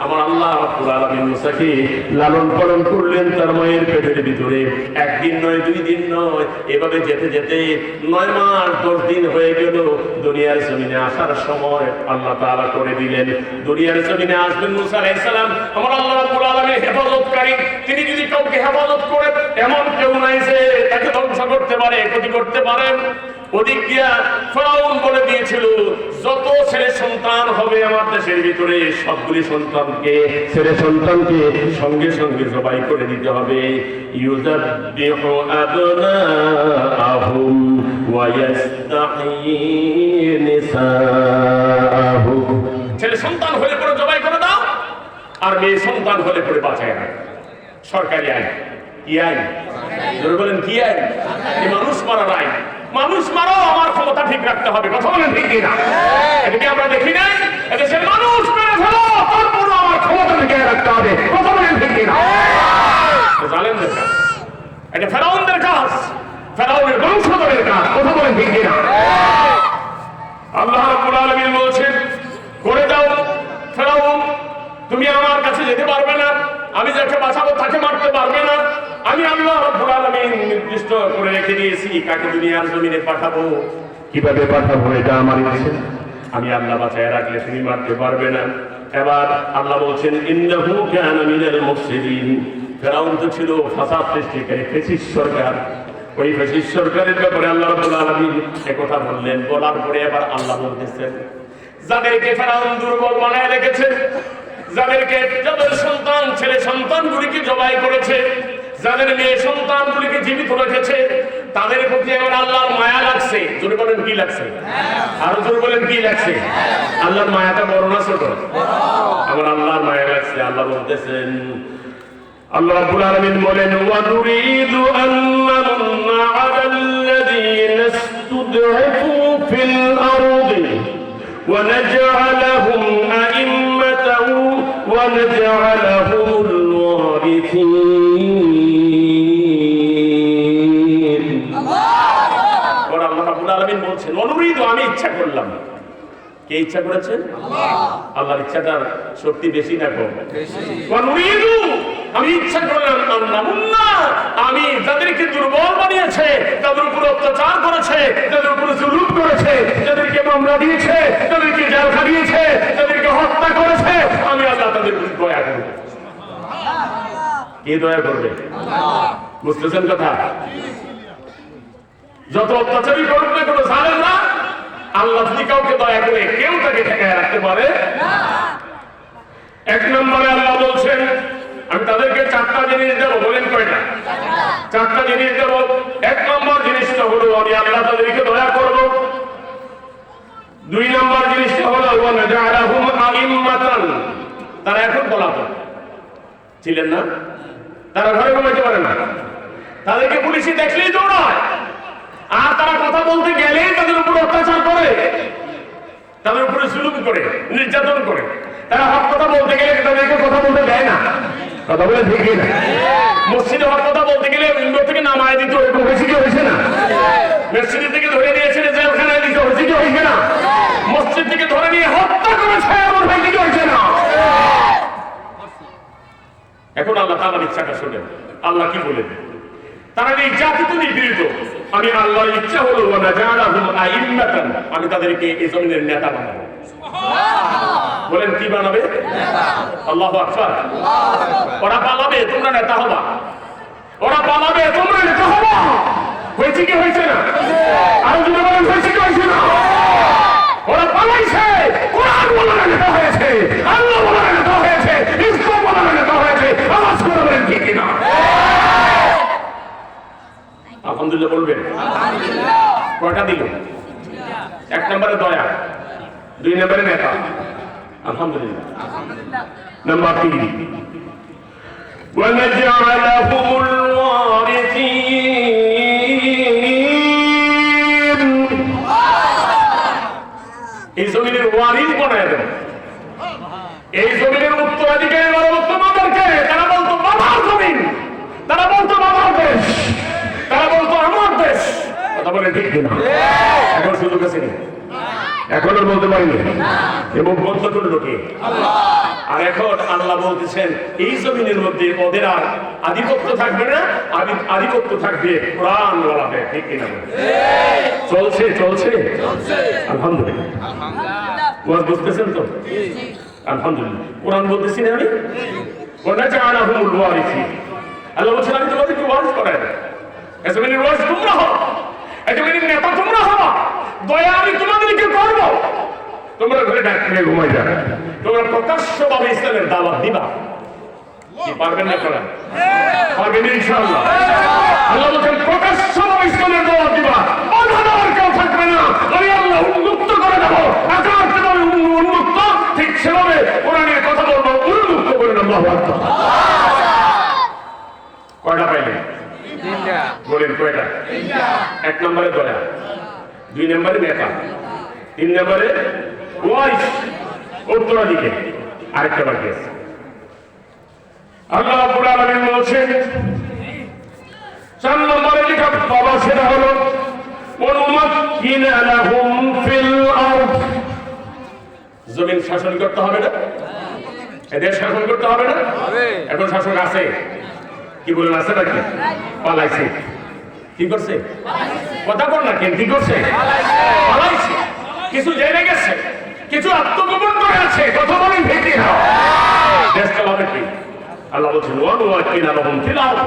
আমার আল্লাহ রাব্বুল আলামিন মুসাকে লালন পালন করলেন তার মায়ের পেটের ভিতরে। একদিন নয়, 2 দিন নয়, এভাবে যেতে যেতে 9 মাস 10 দিন হয়ে গেল। দুনিয়ার জমিনে আসার সময় আল্লাহ তাআলা করে দিলেন, দুনিয়ার জমিনে আসবেন মুসা আলাইহিস সালাম। আমার আল্লাহ রাব্বুল আলামিন হেফাজতকারী, তিনি যদি কাউকে হেফাজত করে এমন কেউ নাই যে তাকে ধ্বংস করতে পারে, ক্ষতি করতে পারে। ওদিক দিয়া ফেরাউন বলে দিয়েছিল, যত ছেলে সন্তান হবে আমার দেশের ভিতরে, সবগুলি সন্তানকে, ছেলে সন্তানকে সঙ্গে সঙ্গে জবাই করে দিতে হবে। ইউযাব্বিহু আবনাআহুম ওয়া ইস্তাহয়ী নিসাআহুম। ছেলে সন্তান হলে পরে জবাই করে দাও, আর মেয়ে সন্তান হলে পরে বাঁচায় না। সরকারি আইন। কি আইন? জোরে বলেন, কি আইন? এই মানুষ মারার আইন। মানুষ মারো, আমার ক্ষমতা ঠিক রাখতে হবে। কথা বলেন ঠিক কিনা? এটাকে আমরা দেখি নাই? এদেশের মানুষ মেরে ফেলো, তারপর আমার ক্ষমতা ঠিক রাখতে হবে। কথা বলেন ঠিক কিনা? জালেমদের কাজ, এটা ফেরাউনদের কাজ, ফেরাউনের বংশধরের কাজ। কথা বলেন ঠিক কিনা? আল্লাহ রাব্বুল আলামিন বলছেন, করে দাও ফেরাউন, তুমি আমার কাছে যেতে পারবে না, আমি যাকে বাঁচাবো তাকে মারতে পারবে না। আমি আল্লাহ রাব্বুল আলামিন নির্দিষ্ট করে রেখে দিয়েছি কাকে দুনিয়ার জমিনে পাঠাবো, কিভাবে পাঠাবো, এটা আমার ইচ্ছে। আমি আল্লাহ বাঁচায় রাখলে তুমি মারতে পারবে না। এবার আল্লাহ বলছেন, ইন্নাহু কানা মিনাল মুফসিদিন। ফেরাউন তো ছিল ফাসাদ সৃষ্টিকারী, ফ্যাসিস্ট সরকার। ওই ফ্যাসিস্ট সরকারের ব্যাপারে আল্লাহ রাব্বুল আলামিন একথা বললেন। বলার পরে এবার আল্লাহ বলতেছেন, যাদেরকে ফেরাউন দুর্বল বানায় রেখেছে, যাদেরকে, যাদের সন্তান ছেলে সন্তানগুলিকে জবাই করেছে, যাদের মেয়ে সন্তানগুলিকে জীবিত রেখেছে, তাদের প্রতি আমার আল্লাহর মায়া লাগছে। জোরে বলেন কি লাগছে? আরো জোরে বলেন কি লাগছে? আল্লাহর মায়াটা বড় না ছোট? আমার আল্লাহর মায়া লাগছে। আল্লাহ বলতেছেন, আল্লাহ রাব্বুল আলামিন বলেন ওয়া নুরিদু আন নামন্না আলাল্লাযীনা ইসতুদঈফু ফিল আরদি ওয়া নাজআলাহুম আ'iম্মাতাও ওয়া নাজআলাহুমুল ওয়ারিসিন। আল্লাহ রাব্বুল আলামিন বলছেন ওয়া নুরিদু, আমি ইচ্ছা করলাম। কে ইচ্ছা করেছেন? আল্লাহর ইচ্ছাটার শক্তি বেশি না কম? আমি ইচ্ছা করলাম আমি যাদেরকে দুর্বল বানিয়েছে, তাদের উপর অত্যাচার করেছে, তাদের উপর জুলুম করেছে, যাদেরকে মামলা দিয়েছে, তাদেরকে জেল খাটিয়েছে, তাদেরকে হত্যা করেছে, আমি আল্লাহ তাদের উপর দয়া করব। কে দয়া করবে? বুঝতেছেন কথা? যত অত্যাচারী করুক না কোনো জানেন না, আল্লাহ যদি কাউকে দয়া করে কেউ তাকে ঠেকায় রাখতে পারে না। এক নম্বরে আল্লাহ বলছেন আমি তাদেরকে 4টা জিনিস দেব। বলেন কয়টা? 4টা জিনিস দেব। এক নম্বর জিনিসটা হলো আমি আল্লাহ তাদেরকে দয়া করব। 2 নম্বর জিনিসটা হলো ওয়া নাজআলাহুম আ'iম্মাতান, তারা এখন পলাতক ছিলেন না, তারা ঘরে ঘুমাইতে পারে না, তাদেরকে পুলিশে দেখলেই দৌড়ায়, আর তারা কথা বলতে গেলেই তাদের উপর অত্যাচার করে, তাদের উপরে জুলুম করে, নির্যাতন করে। তারা হক কথা বলতে গেলে তাদেরকে কথা বলতে দেয় না। কথা বলে ঠিক না? মসজিদে হক কথা বলতে গেলে উইন্ডো থেকে নামায় দিতে হয়েছে কি হয়েছে না? মসজিদ থেকে ধরে নিয়েছে জেলখানায় দিতে হয়েছে কি হয়েছে না? মসজিদ থেকে ধরে নিয়ে হত্যা করেছে এমন হয়েছে কি হয়েছে না? এখন আল্লাহ তাআলার ইচ্ছাটা শোনেন, আল্লাহ কি বলেন? তারা নির্যাতিত নিপীড়িত, আমি আল্লাহর ইচ্ছা হলো ওয়া নাজআলাহুম আ'iম্মাতান, আমি তাদেরকে এই জমিনের নেতা বানাবো। বলেন কি বানাবে? আল্লাহু আকবার। ওরা পালাবে, তোমরা নেতা হবা। ওরা পালাবে, তোমরা নেতা হবা। হয়েছে কি হয়েছে না? আর যদি বলেন হয়েছে কি হয়েছে না? ওরা পালাইছে, কোরআন বলার নেতা হয়েছে, আল্লাহ বলার নেতা হয়েছে, ইসলাম বলার নেতা হয়েছে। আওয়াজ করে বলেন ঠিক কি না? আলহামদুলিল্লাহ বলবেন। কয়টা দিল? 1 নম্বরে দয়া, 2 নম্বরে নেতা, আলহামদুলিল্লাহ। নাম্বার 3 ওয়া নাজআলাহুমুল ওয়ারিসিন, এই জমিনের ওয়ারিস বানায় দেন। এই জমিনের উত্তরাধিকারী বানাবো তোমাদেরকে। তারা বলতো বাবার জমিন, তারা বলতো বাবার দেশ, তারা বলতো আমার দেশ। কথা বলে ঠিক কিনা? এখন সুযোগ আছে না? এখন আর বলতে পারিনি, এবং বন্ধ করলো কে? আর এখন আল্লাহ বলতেছেন এই জমিনের মধ্যে ওদের আর আধিপত্য থাকবে না, আধিপত্য থাকবে কোরআন ওয়ালাদের। ঠিক কিনা? চলছে চলছে আলহামদুলিল্লাহ। ওয়াজ বুঝতেছেন তো? আলহামদুলিল্লাহ। কোরআন বলতেছি না আমি? ওয়া নাজআলাহুমুল ওয়ারিসিন, আল্লাহ বলছেন আমি তোমাদেরকে ওয়ারিস করাই দেব। এজমিনের ওয়ারিস তোমরা হও, এজমিনের নেতা তোমরা হবা। দয়া আমি তোমাদেরকে করব। তোমরা ঘরে ডাক্তারে ঘুমাই যাবে, তোমরা প্রকাশ্যভাবে ইসলামের দাওয়াত দিবা। কি পারবেন না করা? পারবেন ইনশাআল্লাহ। আল্লাহ বলেন প্রকাশ্যভাবে ইসলামের দাওয়াত দিবা, বাধা দেওয়ার কেউ থাকবে না। আমি আল্লাহ উন্মুক্ত করে দেব। আকাশ যেভাবে উন্মুক্ত, ঠিক সেভাবে কোরআনের কথা বলবো, উন্মুক্ত করে দেব। আল্লাহু আকবার। কয়টা পাইলেন? 3টা। বলেন কয়টা? 3টা। 1 নম্বরে দয়া, 2 নম্বরে নেতা, 3 নম্বরে ওয়ারিস, উত্তরাধিকারী। আরেকটা বাকি আছে। আল্লাহ রাব্বুল আলামিন বলেছেন 4 নম্বরে যেটা পাবা সেটা হলো ওয়ানুমাক্কিনা লাহুম ফিল আরদ, জমিন শাসন করতে হবে না? এদের শাসন করতে হবে না? এখন শাসক আছে, কি বলেন আছে নাকি? পালাইছে। কি করছে? কথা বল না, কেন কি করছে? পালাইছে। কিছু জেনে গেছে, কিছু আত্মগোপন করে আছে। কথা বলেন ঠিক না? দেশ চালাবে কি? আল্লাহ বলছেন ওয়ানুমাক্কিনা লাহুম ফিল আরদ।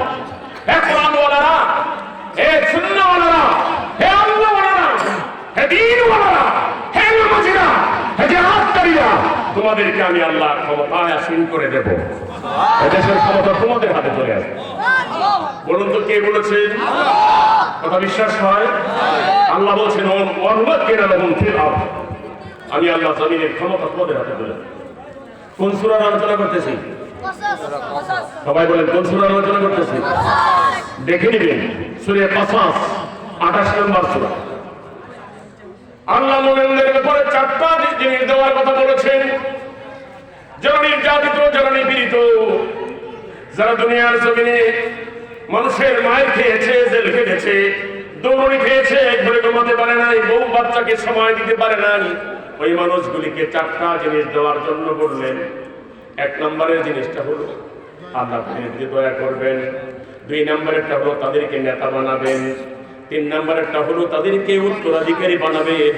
হে কোরআন ওয়ালারা, হে সুন্নাহ ওয়ালারা, হে আল্লাহ ওয়ালারা, হে দ্বীন ওয়ালারা, হে নামাজিরা, হে জিহাদকারীরা, তোমাদেরকে আমি আল্লাহ ক্ষমতায় আসীন করে দেব। এদেশের ক্ষমতা তোমাদের হাতে চলে আসবে। বলুন তো কে বলেছেন? কথা বিশ্বাস হয়? আল্লাহ বলছেন ওয়ানুমাক্কিনা লাহুম ফিল আরদ, আমি আল্লাহ জমিনের ক্ষমতা তোমাদের হাতে তুলে দেব। কোন সূরার আলোচনা করতেছি? সবাই বলেন কোন সূরার আলোচনা করতেছি? দেখে নিবেন সূরা কসস 28 নম্বর সূরা। আল্লাহ মুমিনদের ব্যাপারে চারটা জিনিস দেওয়ার কথা বলেছেন, যারা নির্যাতিত, যারা নিপীড়িত, যারা দুনিয়ার জমিনে মানুষের মায়ের খেয়েছে, জেল খেটেছে, দৌড়ি খেয়েছে, একবারে ঘুমাতে পারে নাই, বউ বাচ্চাকে সময় দিতে পারে নাই, ওই মানুষগুলিকে চারটা জিনিস দেওয়ার জন্য বললেন। এক নম্বরের জিনিসটা হলো আল্লাহ তাদেরকে দয়া করবেন। 2 নম্বরেরটা হলো তাদেরকে নেতা বানাবেন। 3 নম্বরেরটা হলো তাদেরকে উত্তরাধিকারী বানাবেন।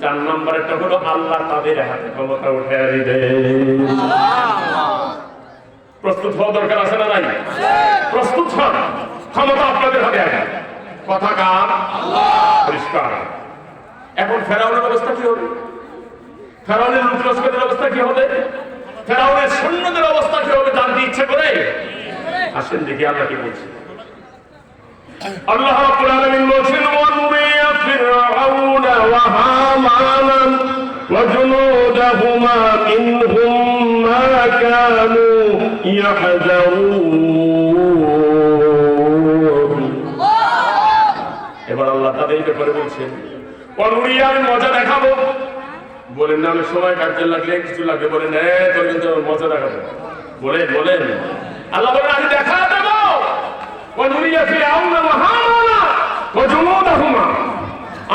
4 নম্বরেরটা হলো আল্লাহ তাদের হাতে ক্ষমতা উঠে দিবেন। প্রস্তুত হওয়া দরকার আছে না নাই? প্রস্তুত হন, ক্ষমতা আপনাদের হাতে আছে। কথা কার? পরিষ্কার। এখন ফেরাউনের অবস্থা কি হবে? ফেরাউনের লোক লস্করের অবস্থা কি হবে? ফেরাউনের সৈন্যদের অবস্থা কি হবে? জানতে ইচ্ছে করে? আসেন দেখি আল্লাহ কি বলছে। আল্লাহ রাব্বুল আলামিন বলেন, ওয়া নুরিয়া ফিরআউনা ওয়া হামানা ওয়া জুনুদাহুমা মিনহুম মা কানু ইয়াহযারুন। এবার আল্লাহ তাদের ব্যাপারে বলছেন, ওয়া নুরিয়া, আমি মজা দেখাবো। বলেন না আমি সময় কাটতে লাগলে কিছু লাগবে, বলেন হ্যাঁ তোর কিন্তু মজা দেখাবো। বলেন বলেন, আল্লাহ বলেন আমি দেখা দেবো।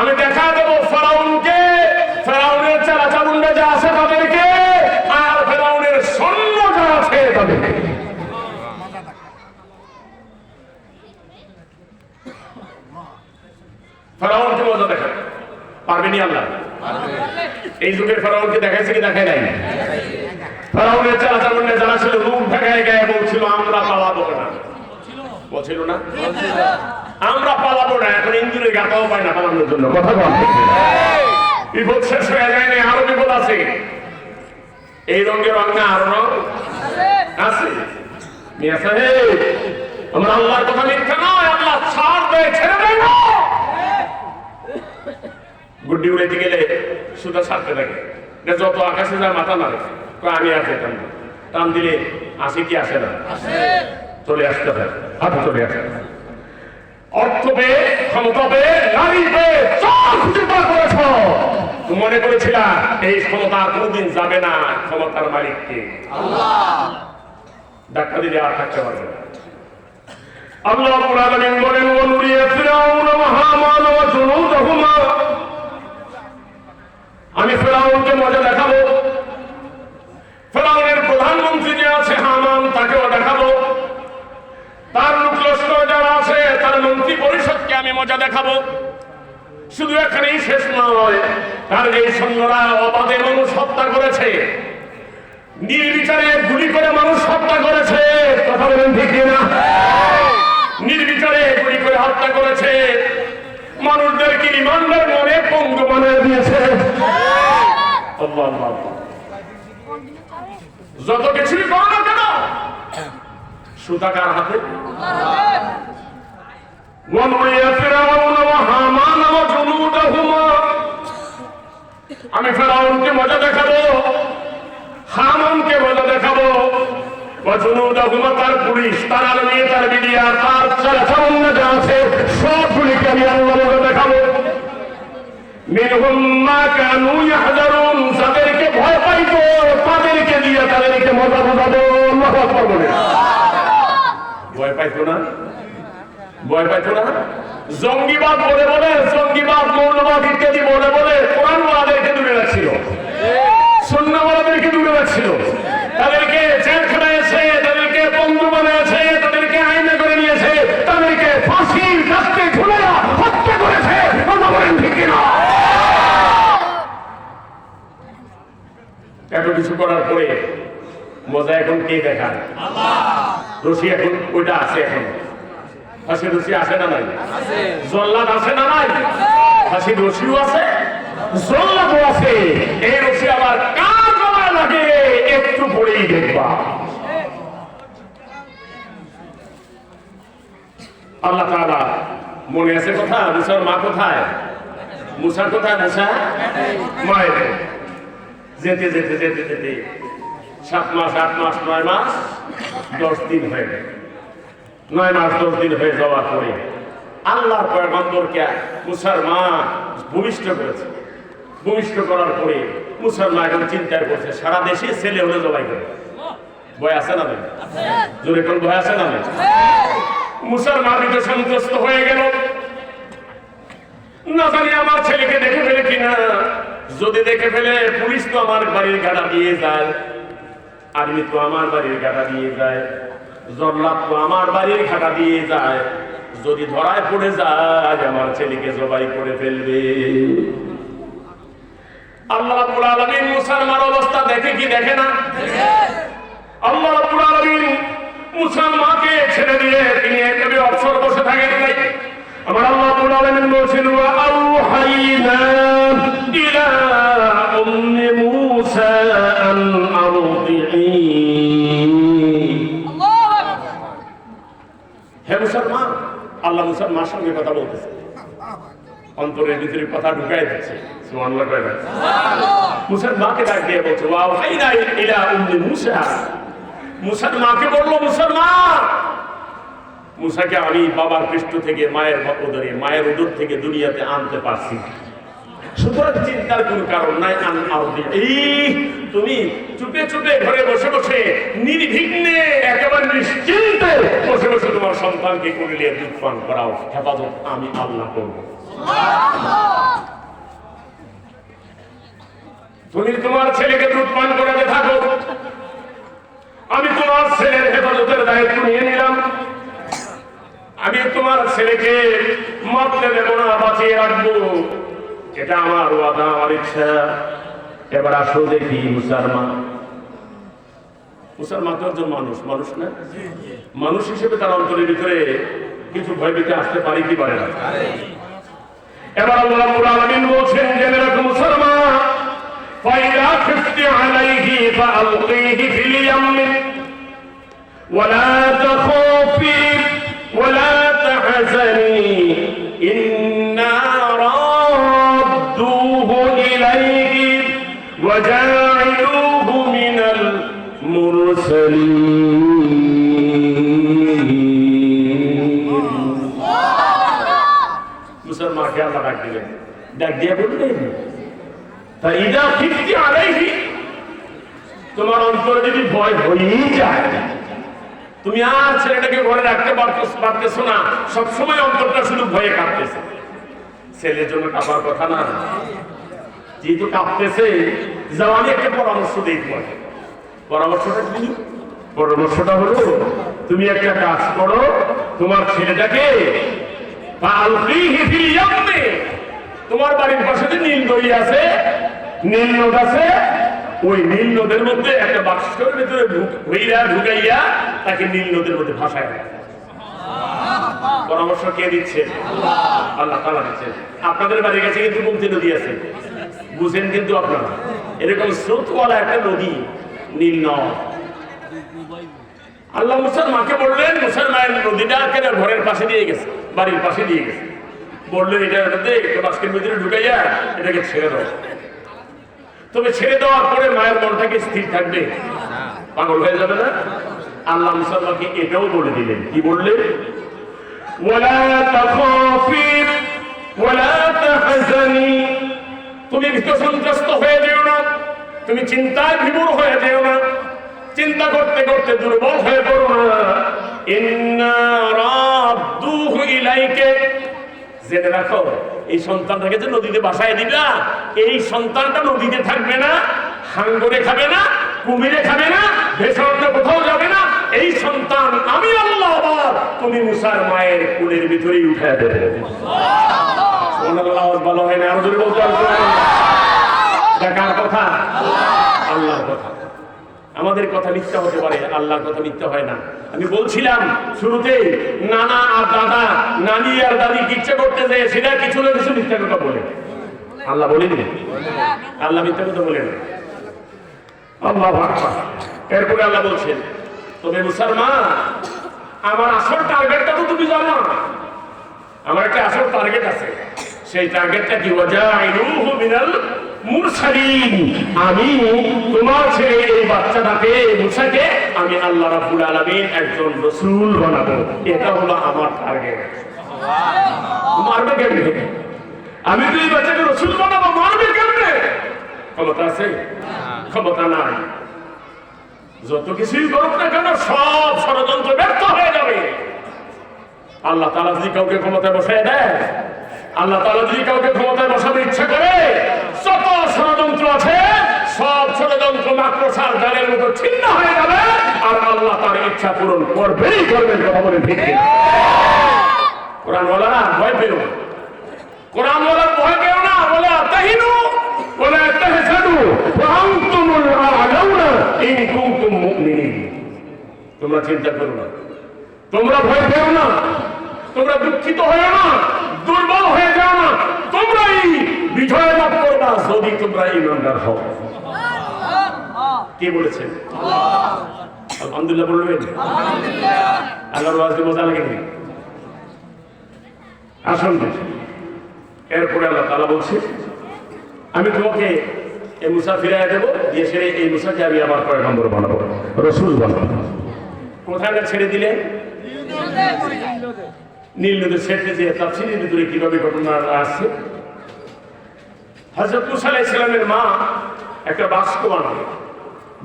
আমি দেখা দেবো ফেরাউনকে, ফেরাউনের চালা চামুন্ডা যা আছে তাদেরকে, আর ফেরাউনের সৈন্য যা আছে তাদেরকে। ফেরাউনকে মজা দেখা পারবেনি আল্লাহ? এই যুগের ফেরাউনকে দেখাইছে কি দেখায় নাই? ফেরাউনের চালা চামুন্ডা যারা ছিল মুখ ঢাকায় গায়ে বলছিল আমরা পালাবো না, বলছিল না আমরা পালাবো না। এখন ইঞ্জিনের গাটাও পায় না পালানোর জন্য। কথা বল, বিপদ শেষ হয়ে যায় না, আরো বিপদ আছে। এই রঙের রং না আরো রং আছে। মিয়া সাহেব, আমরা আল্লাহর কথা মিথ্যা নয়, আল্লাহ ছাড় দেয়, ছেড়ে দেয় না। গুড্ডি উড়াইতে গেলে সুতা ছাড়তে থাকে, যত আকাশে যায় মাথা নাড়ে, আমি আর যেতাম না। টান দিলে আসে কি আসে না? চলে আসতে হয়, হাতে চলে আসে। অর্থ পেয়ে, ক্ষমতা পেয়ে, নারী পেয়ে খুঁজে বার করেছ, মনে করেছিলা এই ক্ষমতা কোনদিন যাবে না। ক্ষমতার মালিককে আল্লাহ, ধাক্কা দিলে আর থাকতে পারবে না। আল্লাহ রাব্বুল আলামিন বলেন, ওয়া নুরিয়া ফিরআউনা ওয়া হামানা ওয়া জুনুদাহুমা, আমি ফেরাউনকে মজা দেখাবো। ফেরাউনের প্রধানমন্ত্রী যে আছে হামান, তাকেও দেখাবো। তার লোক লস্কর যারা আছে, তার মন্ত্রী পরিষদকে আমি মজা দেখাবো। শুধু এখানেই শেষ নয়, তার এই সৈন্যরা অবাধে মানুষ হত্যা করেছে, নির্বিচারে গুলি করে মানুষ হত্যা করেছে। কথা বলেন ঠিক না? নির্বিচারে গুলি করে হত্যা করেছে, মানুষদেরকে ইমানদার মনে পঙ্গু বানিয়ে দিয়েছে। যত কিছুই করো না কেন, সুতা কার হাতে? আমি ফেরাউনকে মজা দেখাবো, হামানকে মজা দেখাবো, তার পুলিশ, তার আর্মি, তার মিডিয়া, তার চালাচামুন্ডা যা আছে সবগুলিকে আমি আল্লাহ মজা দেখাবো। মিনহুম মা কানু ইয়াহযারুন, যাদেরকে ভয় পাইতো তাদেরকে দিয়ে তাদেরকে মজা বোঝাবো। আল্লাহু আকবার বলে। ভয় পাইতো না, ভয় পাইতো না। জঙ্গিবাদ বলে বলে, জঙ্গিবাদ, মৌলবাদ ইত্যাদি বলে বলে কোরআনওয়ালাদেরকে দূরে রাখছিল, সুন্নাহওয়ালাদেরকে দূরে রাখছিল। তাদেরকে জেলখানায়ছে, তাদেরকে বন্ধু বানিয়েছে, তাদেরকে আইনে করে নিয়েছে, তাদেরকে ফাঁসির কাস্তে ঝুলে হত্যা করেছে। কথা বলেন ঠিক কিনা? এত কিছু করার পরে মজা এখন কে দেখায়? রশি এখন ওইটা আছে, এখন ফাঁসির রশি আছে না নাই? জল্লাদ আছে না নাই? ফাঁসির রশিও আছে, জল্লাদও আছে। এই রশি আবার কার গলায় লাগে একটু পরেই দেখবা। আল্লাহ তাআলা, মনে আছে কথা? মুসার মা কোথায়? মুসা কোথায়? মুসা মায়ের যেতে যেতে যেতে যেতে 7 মাস 8 মাস 9 মাস 10 দিন হয়ে গেল। 9 মাস 10 দিন হয়ে যাওয়ার পরে আল্লাহর পয়গম্বরকে মুসার মা ভূমিষ্ঠ করেছে। ভূমিষ্ঠ করার পরে মুসার মা এখন চিন্তা করছে সারা দেশে ছেলে হলে জবাই করে। ভয় আছে না ভাই? জোরে কোন ভয় আছে না ভাই? মুসার মা বিতে সন্তুষ্ট হয়ে গেল, না জানি আমার ছেলেকে দেখে ফেলে কিনা। যদি দেখে ফেলে পুলিশ তো আমার বাড়ির গাড়া দিয়ে যায়, আর্মি তো আমার বাড়ির গাড়া দিয়ে যায়, জল্লাদ তো আমার বাড়ির ঘাটা দিয়ে যায়। যদি ধরায় পড়ে যায় আমার ছেলেকে জবাই করে ফেলবে। আল্লাহ রাব্বুল আলামিন মুসার মার অবস্থা দেখে কি দেখে না? আল্লাহ রাব্বুল আলামিন মুসার মাকে ছেড়ে দিয়ে তিনি একেবারে অবসর বসে থাকেন নাই। আমার আল্লাহ রাব্বুল আলামিন বলেছেন ওয়া আওহাইনা ইলা উম্মি মুসা আন আরদিহি। হে মুসার মা, আল্লাহ মুসার মার সঙ্গে কথা বলতেছে, অন্তরের ভিতরে কথা ঢুকাই দিচ্ছে। সুবহানাল্লাহ কয় না? মুসার মাকে ডাক দিয়ে বলছে ওয়া আওহাইনা ইলা উম্মি মুসা। মুসার মাকে বলল, মুসার মা, মুসাকে আমি বাবার পৃষ্ঠ থেকে মায়ের উদরে মায়ের উদর থেকে দুনিয়াতে আনতে পারছি, সুতরাং চিন্তার কোন কারণ নাই। তুমি চুপে চুপে ঘরে বসে বসে নির্বিঘ্নে একেবারে নিশ্চিন্তে বসে বসে তোমার সন্তানকে কোলে দুধ পান করাও, হেফাজত আমি আল্লাহ করব। তুমি তোমার ছেলেকে দুধ পান করাতে থাকো, আমি তোমার ছেলের হেফাজতের দায়িত্ব নিয়ে নিলাম। আমি তোমার ছেলেকে মরতে দেব না, বাঁচিয়ে রাখবো, এটা আমার ওয়াদা, আমার ইচ্ছা। এবার আসো দেখি মুসার মা। মুসার মা তো একজন মানুষ, মানুষ না? মানুষ হিসেবে তার অন্তরের ভিতরে কিছু ভয়ভীতি আসতে পারে কি পারে না? এবার আল্লাহ রাব্বুল আলামিন বলছেন জেনে রাখো মুসার মা, ফাইদা খিফতি আলাইহি ফাআলকিহি ফিল ইয়াম ওয়ালা তাখাফি ওয়ালা তাহজানি ইন্না রাদ্দুহু ইলাইহি ওয়া জা'iলুহু মিনাল মুরসালিন। মুসার মাকে আল্লাহ ডাক দিলেন, ডাক দিয়ে বললেন ফাইদা খিফতি আলাইহি, তোমার অন্তরে যদি ভয় হয়েই যায়, তুমি আর ছেলেটাকে ঘরে রাখতে পারতেছো না, সবসময় অন্তরটা শুধু ভয়ে কাঁপতেছে। ছেলের জন্য কাঁপার কথা না, যেহেতু কাঁপতেছে, যাও আমি একটা পরামর্শ দিই তোমাকে। পরামর্শটা কি? পরামর্শটা হলো তুমি একটা কাজ করো, তোমার ছেলেটাকে তোমার বাড়ির পাশে যে নীল দড়ি আছে, নীল নদ আছে, ওই নীল নদের মধ্যে একটা বাক্সের ভিতরে ঢুকাইয়া তাকে নীল নদের মধ্যে ভাসায়। পরামর্শ কে দিচ্ছে? আল্লাহ তাআলা দিচ্ছেন। আপনাদের বাড়ির কাছে কিন্তু গোমতী নদী আছে, বুঝেন কিন্তু আপনারা, এরকম স্রোতওয়ালা একটা নদী, নীল নদ। আল্লাহ মুসার মাকে বললেন, মুসার মায়ের নদীটা ঘরের পাশে দিয়ে গেছে, বাড়ির পাশে দিয়ে গেছে, বললেন এটার মধ্যে একটা বাস্কের ভিতরে ঢুকাইয়া এটাকে ছেড়ে দাও। তবে ছেড়ে দেওয়ার পরে মায়ের মনটাকে স্থির থাকবে, পাগল হয়ে যাবে না। আল্লাহ মুসার মাকে এটাও বলে দিলেন, কি বললেন? ওয়ালা তাখাফি ওয়ালা তাহজানি, তুমি ভীত সন্ত্রস্ত হয়ে যেও না, তুমি চিন্তায় বিমূঢ় হয়ে যেও না, চিন্তা করতে করতে দুর্বল হয়ে পড়ো না। ইন্না রাদ্দুহু ইলাইকা, জেনে রাখো এই সন্তানটাকে যে নদীতে ভাসায় দিবা, এই সন্তানটা নদীতে থাকবে না, হাঙ্গরে খাবে না, কুমিরে খাবে না, ভেসে কোথাও যাবে না। এই সন্তান আমি আল্লাহ তুমি মুসার মায়ের কুলের ভিতরেই উঠে দেবে। সুবহানাল্লাহ, ভালো হয় না? আরো জোরে বলতে হবে। কার কথা? আল্লাহর কথা। আমাদের কথা মিথ্যা হতে পারে, আল্লাহর কথা মিথ্যা হয় না। আমি বলছিলাম শুরুতে, নানা আর দাদা, নানি আর দাদি ইচ্ছা করতে যায়, সেটা কিছু না কিছু মিথ্যা কথা বলে। আল্লাহ বলেনি, আল্লাহ মিথ্যা কথা বলেন। আল্লাহ আকবার। এরপরে আল্লাহ বলছেন, তবে মুসার মা, আমার আসল টার্গেটটা তো তুমি জানো না। আমার একটা আসল টার্গেট আছে, সেই টার্গেটটা কি? ওয়াজাইলুহু মিনাল মুরসালিন, আমি তোমার ছেলে এই বাচ্চাটাকে মুসাকে আমি আল্লাহ রাব্বুল আলামিন একজন রাসূল বানাবো। এটা হলো আমার টার্গেট। মারবে কেমনে? আমি তো এই বাচ্চাকে রাসূল বানাবো, মারবে কেমনে? ক্ষমতা আছে? ক্ষমতা নাই। যত কিছুই করুক না কেন সব ষড়যন্ত্র ব্যর্থ হয়ে যাবে। আল্লাহ তাআলা যদি কাউকে ক্ষমতায় বসায় দেয়, আল্লাহ তাআলা যদি কাউকে ক্ষমতায় বসাতে ইচ্ছা করে, যত ষড়যন্ত্র আছে সব ষড়যন্ত্র মাকড়সার জালের মতো ছিন্ন হয়ে যাবে, আর আল্লাহ তার ইচ্ছা পূরণ করবেই করবেন। কথা বলে ঠিক কিনা? কোরআনওয়ালারা ভয় পেও না, কোরআনওয়ালার ভয় পেও না। বলে তাহিনু ওয়ালা তাহজানু ওয়া আনতুমুল আ'লাউনা ইন কুনতুম মুমিনিন। তোমরা চিন্তা করো না, তোমরা ভয় পেও না, তোমরা দুঃখিত হয়ো না, দুর্বল হয়ে যাও না। তোমরাই বিজয় লাভ করবা যদি তোমরা ঈমানদার হও। কে বলেছেন? আলহামদুলিল্লাহ বলবেন। আল্লাহর ওয়াজে মজা লাগে না? আসুন, এরপরে আল্লাহ তাআলা বলছে আমি তোমাকে এই মুসা ফিরাইয়া দেবো, দিয়ে সেরে এই মুসাকে আমি আবার পয়গম্বর বানাবো, রাসূল বানাবো। কোথায় ছেড়ে দিলে? নীল নদের ছেড়ে যে তাফসীরের ভিতরে কিভাবে ঘটনা আসছে। হযরত মুসা আলাইহিস সালামের মা একটা বাস্ক বানাবে,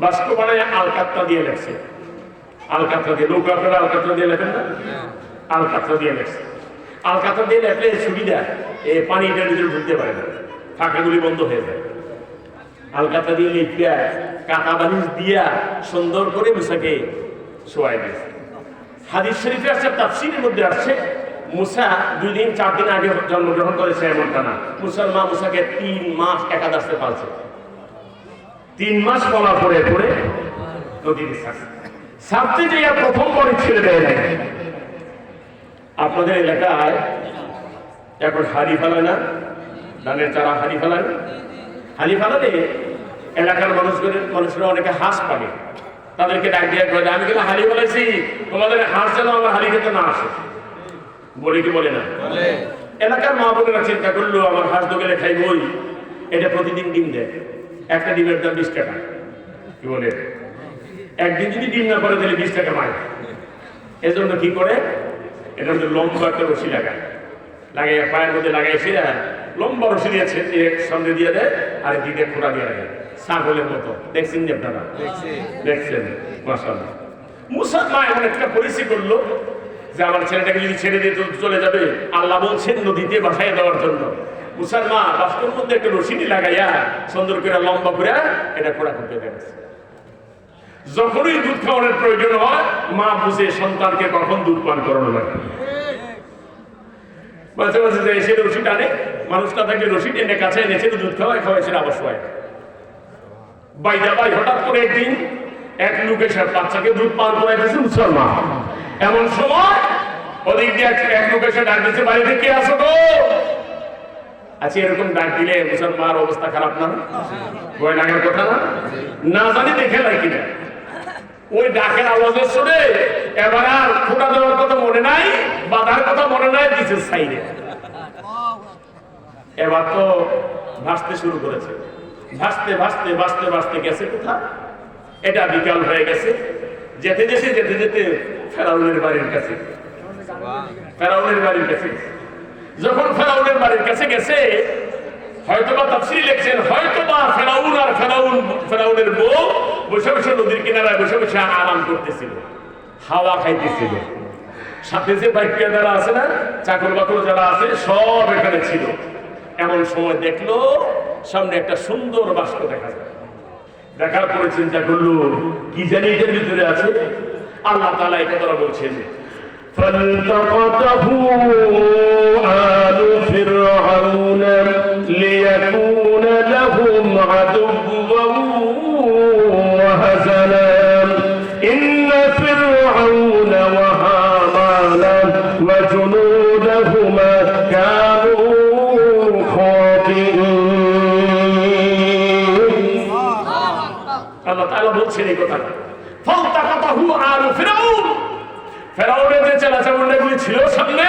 বাস্ক বানায় আলকাত্তা দিয়ে লেখছে। আলকাত্তা দিয়ে, নৌকা আপনারা আলকাত্তা দিয়ে লেখেন না? আলকাত্তা দিয়ে লেখছে। আলকাত্তা দিয়ে লেখলে সুবিধা, এই পানিটার ভিতরে ঢুকতে পারে না, ফাঁকাগুলি বন্ধ হয়ে যায়। আলকাত্তা দিয়ে লিখিয়া কাটা বালিশ দিয়া সুন্দর করে মুসাকে শোয়াই দিয়েছে। হাদিস শরীফে আসছে, তাফসীরের মধ্যে আসছে মুসা 2 দিন 4 দিন আগে জন্মগ্রহণ করেছে এমনটা না। মুসার মা মুসাকে 3 মাস একাদশে পালছে। 3 মাস পড়ার পরে পরে নদীতে ছাড়তে যে প্রথম পরে ছেড়ে দেয় নাই। আপনাদের এলাকায় এখন হাড়ি ফেলায় না, ধানের চারা হাড়ি ফেলায় না। হাড়ি ফেলালে এলাকার মানুষরা অনেকে হাঁস পাবে, তাদেরকে ডাক দিয়ে করে আমি কিন্তু হাড়ি ফেলাইছি, তোমাদের হাঁস যেন আমার হাড়ি খেতে না আসে। বলে কি বলে না? এলাকার মা বোনেরা চিন্তা করলো আমার হাঁস দোকানে খাইবই, এটা প্রতিদিন ডিম দেয়, একটা ডিমের দাম 20 টাকা। কি বলে? একদিন যদি ডিম না করে তাহলে 20 টাকা পায়। এজন্য কি করে, এটা মধ্যে লম্বা একটা রশি লাগায়, লাগাই পায়ের মধ্যে লাগাই সেরা লম্বা রশি দিয়েছে, এক সঙ্গে দিয়ে দেয় আর দিকে খোঁড়া দিয়ে রাখে, ছাগলের মতো। দেখছেন যে আপনারা? দেখছেন। মাশাআল্লাহ। মুসার মা এমন একটা পরিস্থিতি করলো যে আমার ছেলেটাকে যদি ছেড়ে দিয়ে চলে যাবে, আল্লাহ বলছেন নদীতে বাসায় দেওয়ার জন্য। মুসার মা বাস্কের মধ্যে একটা রশি লাগাইয়া সুন্দর করে লম্বা করে এটা খোঁড়া করতে দেখছে। যখনই দুধ খাওয়ানোর প্রয়োজন হয়, মা বুঝে সন্তানকে কখন দুধ পান করানো লাগে। মাঝে মাঝে যে এসে রশি টানে, মানুষটা তাকে রশি টেনে কাছে এনেছে, দুধ খাওয়ায় খাওয়াইছে আবার শোয়ায়। বাইদা ভাই হঠাৎ করে একদিন এক লোক এসে বাচ্চাকে দুধ পান করাইতেছে মুসলমান। এমন সময় ওদিক দিয়ে এক লোক এসে ডাক দিচ্ছে, বাড়িতে কে আসো গো? আচ্ছা, এরকম ডাক দিলে মুসলমানের অবস্থা খারাপ না? ভয় লাগার কথা না? না জানি দেখে নাই কিনা ওই ডাকের আওয়াজের শুনে এবার আর খোঁটা দেওয়ার কথা মনে নাই, বাধার কথা মনে নাই, দিচ্ছে সাইডে। এবার তো ভাসতে শুরু করেছে, ভাসতে ভাসতে ভাসতে ভাসতে গেছে কোথায়? এটা বিকাল হয়ে গেছে। যেতে যেতে যেতে যেতে ফেরাউনের বাড়ির কাছে, ফেরাউনের বাড়ির কাছে। যখন ফেরাউনের বাড়ির কাছে গেছে, হয়তোবা তাফসীরে লিখছেন হয়তোবা ফেরাউন আর ফেরাউনের বউ বসে বসে নদীর কিনারায় বসে বসে আরাম করতেছিল, হাওয়া খাইতেছিল। সাথে যে বাইকিয়া যারা আছে না, চাকর বাকর যারা আছে, সব এখানে ছিল। এমন সময় দেখলো সামনে একটা সুন্দর বাস্ক দেখা যায়। দেখার পরে চিন্তা করলো কি জানি এর ভিতরে আছে। আল্লাহ তাআলা এটা তারা বলছেন فالتقطه آل فرعون ليكون لهم عدوا وهزنا إن فرعون وهامان وجنودهما كانوا خاطئين। আল্লাহ তাআলা বলছেন এই কথা, ফালতাকাতাহু আলু ফিরাউন। ফেরাউনের যে চেলাচামুন্ডাগুলি ছিল সামনে,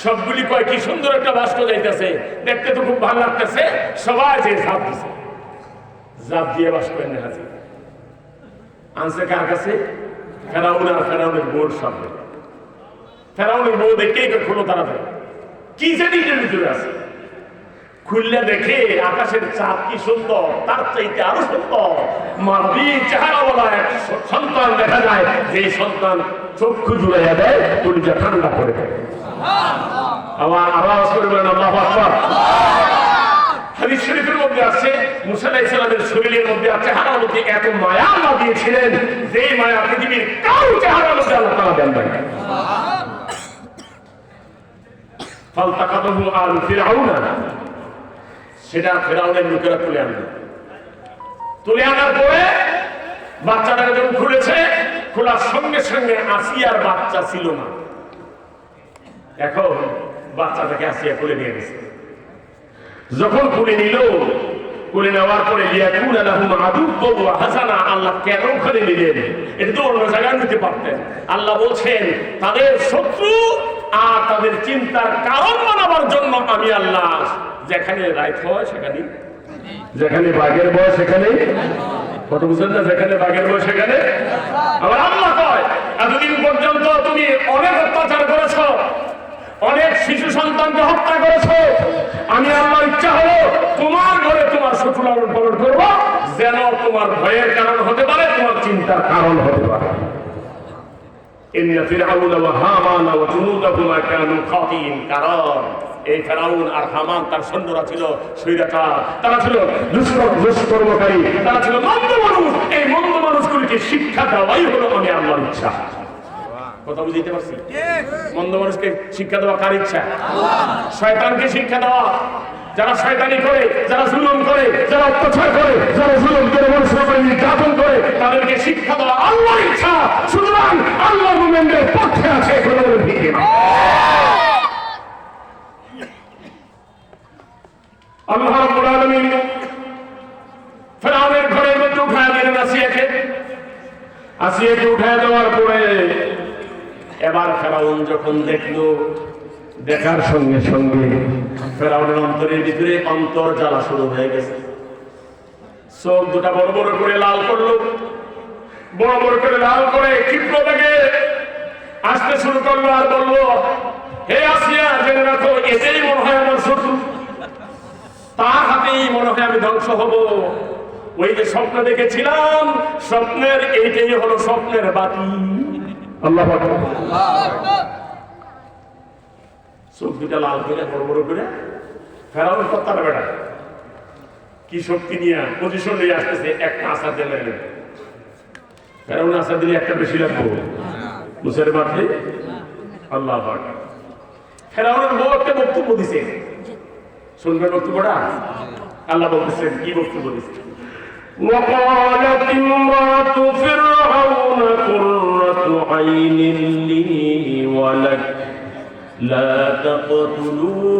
সবগুলি কয় কি সুন্দর একটা বাস্ক যাইতেছে, দেখতে তো খুব ভালো লাগতেছে, সবাই যে ঝাঁপ দিছে, ঝাঁপ দিয়ে বাস্ক এনে হাজির আনছে কার কাছে? ফেরাউন আর ফেরাউনের বউর সামনে। ফেরাউনের বউ দেখে খোলো তাড়াতাড়ি, কি জানি এটার ভিতরে আছে। খুললে দেখে আকাশের চাঁদ কি সুন্দর, তার চাইতে আরো সুন্দর মাটি চেহারাওয়ালা এক সন্তান দেখা যায়, যে সন্তান চক্ষু জুড়াইয়া দেয়, কলিজা ঠান্ডা করে দেয়। আবার আওয়াজ করে বলেন আল্লাহু আকবার। হাদিস শরীফের মধ্যে আছে মুসা আলাইহিস সালামের শরীরের মধ্যে আছে চেহারার মধ্যে এত মায়া আল্লাহ দিয়েছিলেন, যে মায়া পৃথিবীর কারো চেহারার মধ্যে আল্লাহ তাআলা দেন নাই। ফালতাকাতহু আলু ফিরআউনা, সেটা ফেরাউনের লোকেরা তুলে আনলো। তুলে আনার পরে বাচ্চাটাকে যখন খুলেছে, খোলার সঙ্গে সঙ্গে আসিয়ার বাচ্চা ছিল না। এখন বাচ্চাটাকে আসিয়া খুলে নিয়ে গেছে। যখন খুলে নিল, খুলে নেওয়ার পরে লিয়াকুনা লাহুম আদুওয়ান ওয়া হাসানা, আল্লাহ কেন ওখানে নিলেন? এটা তো অন্য জায়গায় নিতে পারতেন। আল্লাহ বলছেন তাদের শত্রু আর তাদের চিন্তার কারণ বানাবার জন্য আমি আল্লাহ যেখানে রাইত হয় সেখানে, যেখানে বাঘের বয় সেখানে, কত বুঝলেন না, যেখানে বাঘের বয় সেখানে। আবার আল্লাহ কয় এতদিন পর্যন্ত তুমি অনেক অত্যাচার করেছ, অনেক শিশু সন্তানকে হত্যা করেছ, আমি আল্লাহর ইচ্ছা হলো তোমার ঘরে তোমার শত্রু লালন পালন করবো, যেন তোমার ভয়ের কারণ হতে পারে, তোমার চিন্তার কারণ হতে পারে। ইন্না ফিরআউনা ওয়া হামানা ওয়া জুনুদাহুমা কানু খাতিন, কারণ এই ফেরাউন আর হামান তার সৈন্যরা ছিল স্বৈরাচার, তারা ছিল দুষ্কর্মকারী, তারা ছিল মন্দ মানুষ। এই মন্দ মানুষগুলিকে শিক্ষা দেওয়াই হলো আমি আল্লাহর ইচ্ছা। কথা বুঝতে পারছি? মন্দ মানুষকে শিক্ষা দেওয়া কার ইচ্ছা? শয়তানকে শিক্ষা দেওয়া। যারা শয়তানি করে, যারা জুলুম করে, যারা অত্যাচার করে, যারা জুলুম করে, মানুষের উপরে নির্যাতন করে, তাদেরকে শিক্ষা দেওয়া আল্লাহর ইচ্ছা। সুতরাং আল্লাহ মুমিনদের পক্ষে আছে, কোনো দিকে না। আল্লাহ রাব্বুল আলামিন ফেরাউনের ঘরের মধ্যে উঠায় দিলেন আসিয়াকে। আসিয়াকে উঠায় দেওয়ার পরে এবার ফেরাউন যখন দেখলো, দেখার সঙ্গে সঙ্গে ফেরাউনের অন্তরের ভিতরে অন্তর জ্বালা শুরু হয়ে গেছে। চোখ দুটা বড় বড় করে লাল করলো, বড় বড় করে লাল করে ক্ষিপ্র থেকে আসতে শুরু করলো আর বললো, হে আসিয়া, জেনে রাখো এটাই মনে হয় আমার শত্রু, তার হাতেই মনে হয় আমি ধ্বংস হব। ওই যে স্বপ্ন দেখেছিলাম, স্বপ্নের এইটাই হলো স্বপ্নের বাতি। আল্লাহু আকবার। চোখ দুটা লাল করে বড় বড় করে ফেরাউন কর্তার বেটা কি শক্তি নিয়ে পজিশন নিয়ে আসতেছে, একটা আশা দিলে ফেরাউন আশা দিলে একটা বেশি লাগবো মুসার মাঠে। আল্লাহ আকবার। ফেরাউনের বউ একটা বক্তব্য দিছে, শুনবেন বক্তব্যটা? আল্লাহ বলতেছেন কি বক্তব্য দিচ্ছে? وقالت امرأة فرعون قرة عين لي ولك لا تقتلوه।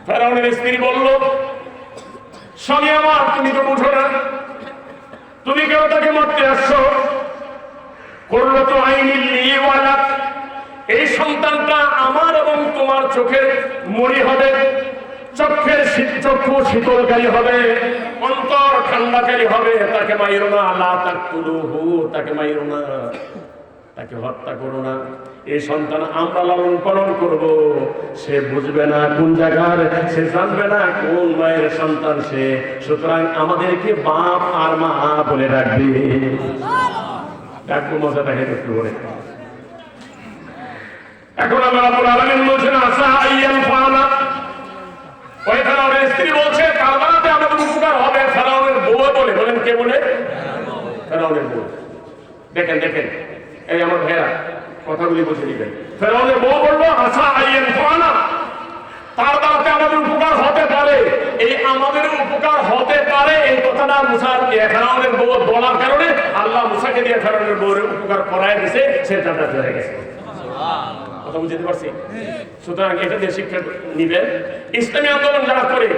ফেরাউনের স্ত্রী বলল, স্বামী আমার, তুমি তো বুঝো না, তুমি কেউ তাকে মারতে আসছো। কুররাত আইনিন লি ওয়া লাক, এই সন্তানটা আমার এবং তোমার চোখের মণি হবে, চক্ষের চক্ষু শীতলকারী হবে, অন্তর ঠান্ডাকারী হবে। তাকে মাইরো না, লা তাকতুলুহু, তাকে মাইরো না, তাকে হত্যা করো না। এই সন্তান আমরা লালন পালন করব, সে বুঝবে না কোন জায়গার, সে জানবে না কোন মায়ের সন্তান সে, সুতরাং আমাদেরকে বাপ আর মা বলে রাখবে। ডাকবো, মজা দেখে একটু করে। এখন আল্লাহ রাব্বুল আলামিন বলছেন আসা আইয়াল ফানা, ওই ফেরাউনের স্ত্রী বলছে কারবালাতে আমাদের উপকার হবে। ফেরাউনের বউ বলে, বলেন কে বলে? ফেরাউনের বউ। দেখেন দেখেন, এই আমার ভাইরা কথাগুলি বুঝে দিবেন। ফেরাউনের বউ বললো আসা আইয়াল ফানা, তার দ্বারাতে আমাদের উপকার হতে পারে। এই আমাদের উপকার হতে পারে এই কথাটা মুসার ফেরাউনের বউ বলার কারণে আল্লাহ মুসাকে দিয়ে ফেরাউনের বউর উপকার করায় দিয়েছে, সে জান্নাত হয়ে গেছে। কথা বুঝতে পারছি? সুতরাং এটা দিয়ে শিক্ষা নিবেন। ইসলামী আন্দোলন যারা করে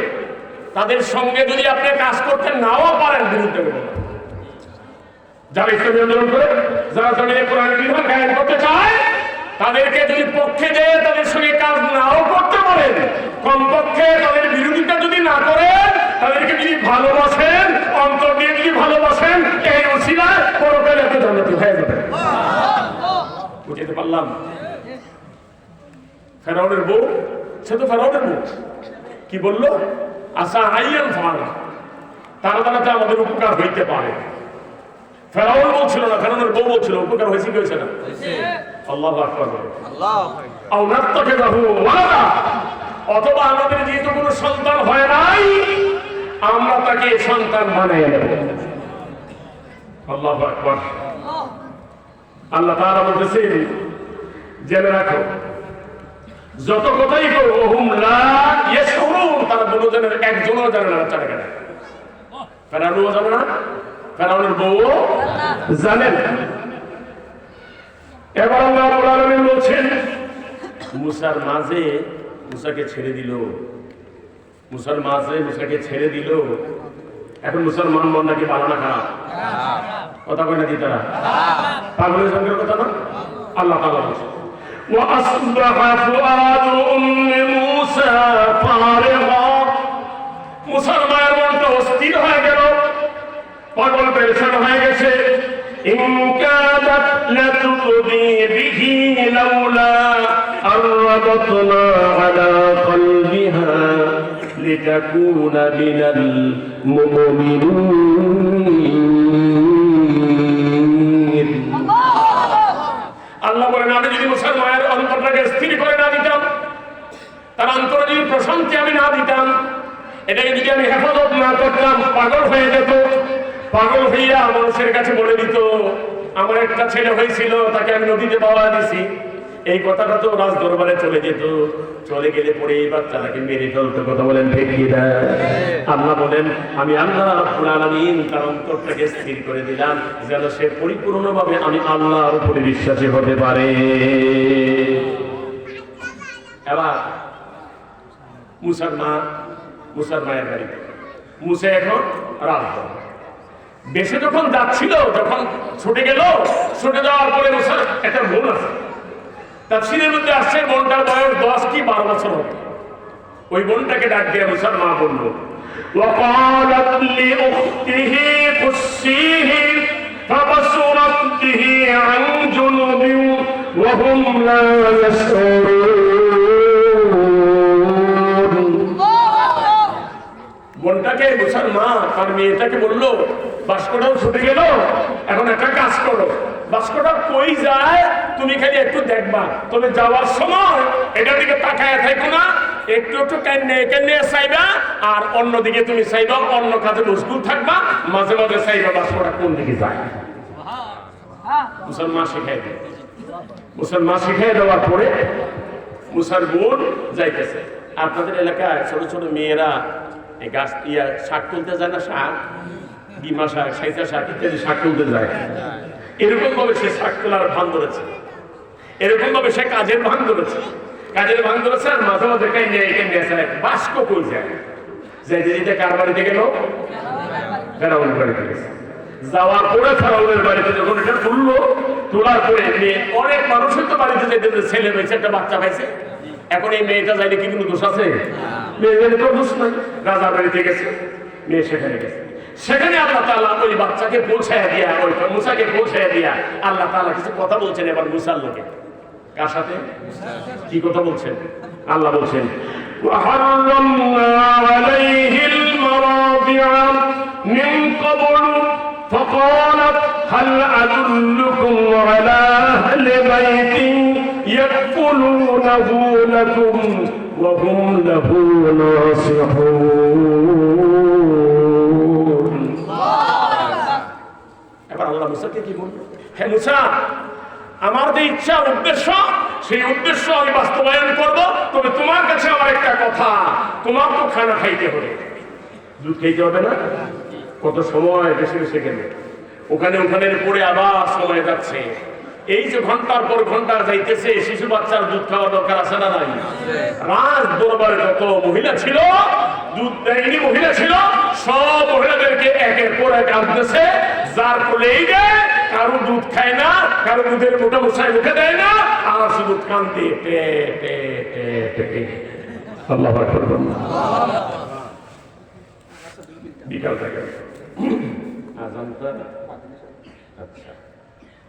তাদের সঙ্গে যদি আপনি কাজ করতে নাও পারেন, বিরুদ্ধে যারা ইসলামী আন্দোলন করে, যারা জমিনে কোরআনের বিধান কায়েম করতে চায়, তাদেরকে যদি পক্ষে দেয়, তাদের সঙ্গে কাজ নাও করতে পারেন, কমপক্ষে তাদের বিরোধিতা যদি না করেন, তাদেরকে যদি ভালোবাসেন, অন্তর দিয়ে যদি ভালোবাসেন, এই উসিলায় পরকালে আপনি জান্নাতি হয়ে যাবেন। বুঝতে পারলাম? ফেরাউনের বউ, সে তো ফেরাউনের বউ, কি বললো? আশা আইয়ান ফানা, তার দ্বারাতে আমাদের উপকার হইতে পারে। ফেরাউন বলছিল না, ফেরাউনের বউ বলছিল। উপকার হয়েছে কি হয়েছে না? আল্লাহু আকবার। অথবা আমাদের যেহেতু কোনো সন্তান হয় নাই, আমরা তাকে সন্তান বানিয়ে নেব। আল্লাহু আকবার। আল্লাহ তাআলা বলতেছেন, জেনে রাখো, যত কথাই করো, ওহুম লা ইয়াশউরুন, তারা দুজনের একজনও জানে না চারে কেন। ফেরাউনও জানে না, ফেরাউনের বউও জানেন। এবার আল্লাহ রাব্বুল আলামিন বলছেন, মুসার মাঝে মুসাকে ছেড়ে দিল, মুসার মাঝে মুসাকে ছেড়ে দিল। এখন মুসলমান মন নাকি ভালো না খারাপ? কথা কয় না দিতারা? পাগলের সঙ্গের কথা না? আল্লাহ তাআলা বলছেন, وأصبح فؤاد أم موسى فارغا, মুসার মায়ের মনটা অস্থির হয়ে গেল, পাগল পেরেশান হয়ে গেছে। إن كادت لتبدي به لولا أن ربطنا على قلبها لتكون من المؤمنين. আল্লাহ বলেন, আমি যদি মুসার মায়ের অন্তরটাকে স্থির করে না দিতাম, তার অন্তরে যদি প্রশান্তি আমি না দিতাম, এটাকে যদি আমি হেফাজত না করতাম, পাগল হয়ে যেত। পাগল হইয়া মানুষের কাছে বলে দিত, আমার একটা ছেলে হয়েছিল, তাকে আমি নদীতে পাওয়া দিছি। এই কথাটা তো রাজ দরবারে চলে যেত, চলে গেলে পরে এই বাচ্চাটাকে মেরে ফেলতো। কথা বলেন ঠিক কি না? আল্লাহ বলেন, আমি আল্লাহ রাব্বুল আলামিন তার অন্তরটাকে স্থির করে দিলাম, যেন সে পরিপূর্ণভাবে আমি আল্লাহর উপরে বিশ্বাসী হতে পারে। এবার মুসার মায়ের বাড়িতে মুসা এখন রাজ বেশি যখন যাচ্ছিল, যখন ছুটে গেল, ছুটে যাওয়ার পরে মুসার একটা বোন আছে, তাফসীরের মধ্যে আসছে বোনটার বয়স 10 কি 12 বছর হবে। ওই বোনটাকে ডাক দিয়ে মুসার মা বলল, وقالت لأخته قصيه فبصرت به عن جنب وهم لا يشعرون. বোনটাকে মুসার মা তার মেয়েটাকে বললো, বাস্কটাও ছুটে গেল, এখন একটা কাজ করো, বাস্কটা কই যায় তুমি খালি একটু দেখবা, তবে যাওয়ার সময় এটার দিকে তাকায় থাকো না, একটু একটু কেনে চাইবা, আর অন্যদিকে তুমি চাইবা, অন্য কাজে মশগুল থাকবা, মাঝে মাঝে চাইবা বাস্কটা কোন দিকে যায়। মুসলমান শিখাই দেওয়ার পরে মুসার বোন যাইতেছে। আপনাদের এলাকায় ছোট ছোট মেয়েরা এই গাছ শাক তুলতে যায় না, শাক, ডিমা শাক, সাইতা শাক ইত্যাদি শাক তুলতে যায়। এরকম ভাবে সে শাক তোলার ভান ধরেছে, এরকম ভাবে সে কাজের ভান ধরেছে, আর মাঝে মাঝে বাস্ক কই যায়, যে কার বাড়িতে গেল? ফেরাউনের বাড়িতে গেছে। যাওয়ার পরে ফেরাউনের বাড়িতে যখন এটা তুললো, তোলার পরে অনেক মানুষের তো বাড়িতে যেতে, ছেলে পেয়েছে, একটা বাচ্চা পাইছে। এখন এই মেয়েটা যাইলে কি কোনো দোষ আছে? মেয়ের কোনো দোষ নাই। রাজার বাড়িতে গেছে, মেয়ে সেখানে গেছে, সেখানে আল্লাহ তাআলা ওই বাচ্চাকে পৌঁছায় দিয়া, ওই মুসাকে পৌঁছায় দিয়া আল্লাহ তাআলা কিছু কথা বলছেন। এবার মুসার লোকে কার সাথে কি কথা বলছেন? আল্লাহ বলছেন, وَحَرَّمْنَا عَلَيْهِ الْمَرَاضِعَ مِنْ قَبْلُ فَقَالَتْ هَلْ أَدُلُّكُمْ عَلَى أَهْلِ بَيْتٍ يَكْفُلُونَهُ لَكُمْ وَهُمْ لَهُ نَاصِحُونَ. এবার আল্লাহ মুসাকে কি বলল? হে মুসা, আমার যে ইচ্ছা উদ্দেশ্য, সেই উদ্দেশ্য আমি বাস্তবায়ন করব, তবে তোমার কাছে আমার একটা কথা, তোমার তো খানা খাইতে হবে, দুধ খাইতে হবে না? কত সময় বেশি বেশি গেলে ওখানে পরে আবার সময় যাচ্ছে। এই যে ঘন্টার পর ঘন্টা যাইতেছে, শিশু বাচ্চার দুধ খাওয়া দরকার আছে না নাই? রাজ দরবারে যত মহিলা ছিল, দুধ দেয়নি মহিলা ছিল, সব মহিলাদেরকে একের পর এক আনতেছে, যার কোলেই দেয়, কারো দুধ খায় না, কারো দুধের মোটা মশাই মুখে দেয় না, আর শুধু কান্দে টে টে টে টে। আল্লাহু আকবার। বিকাল থেকে আজানটা, আচ্ছা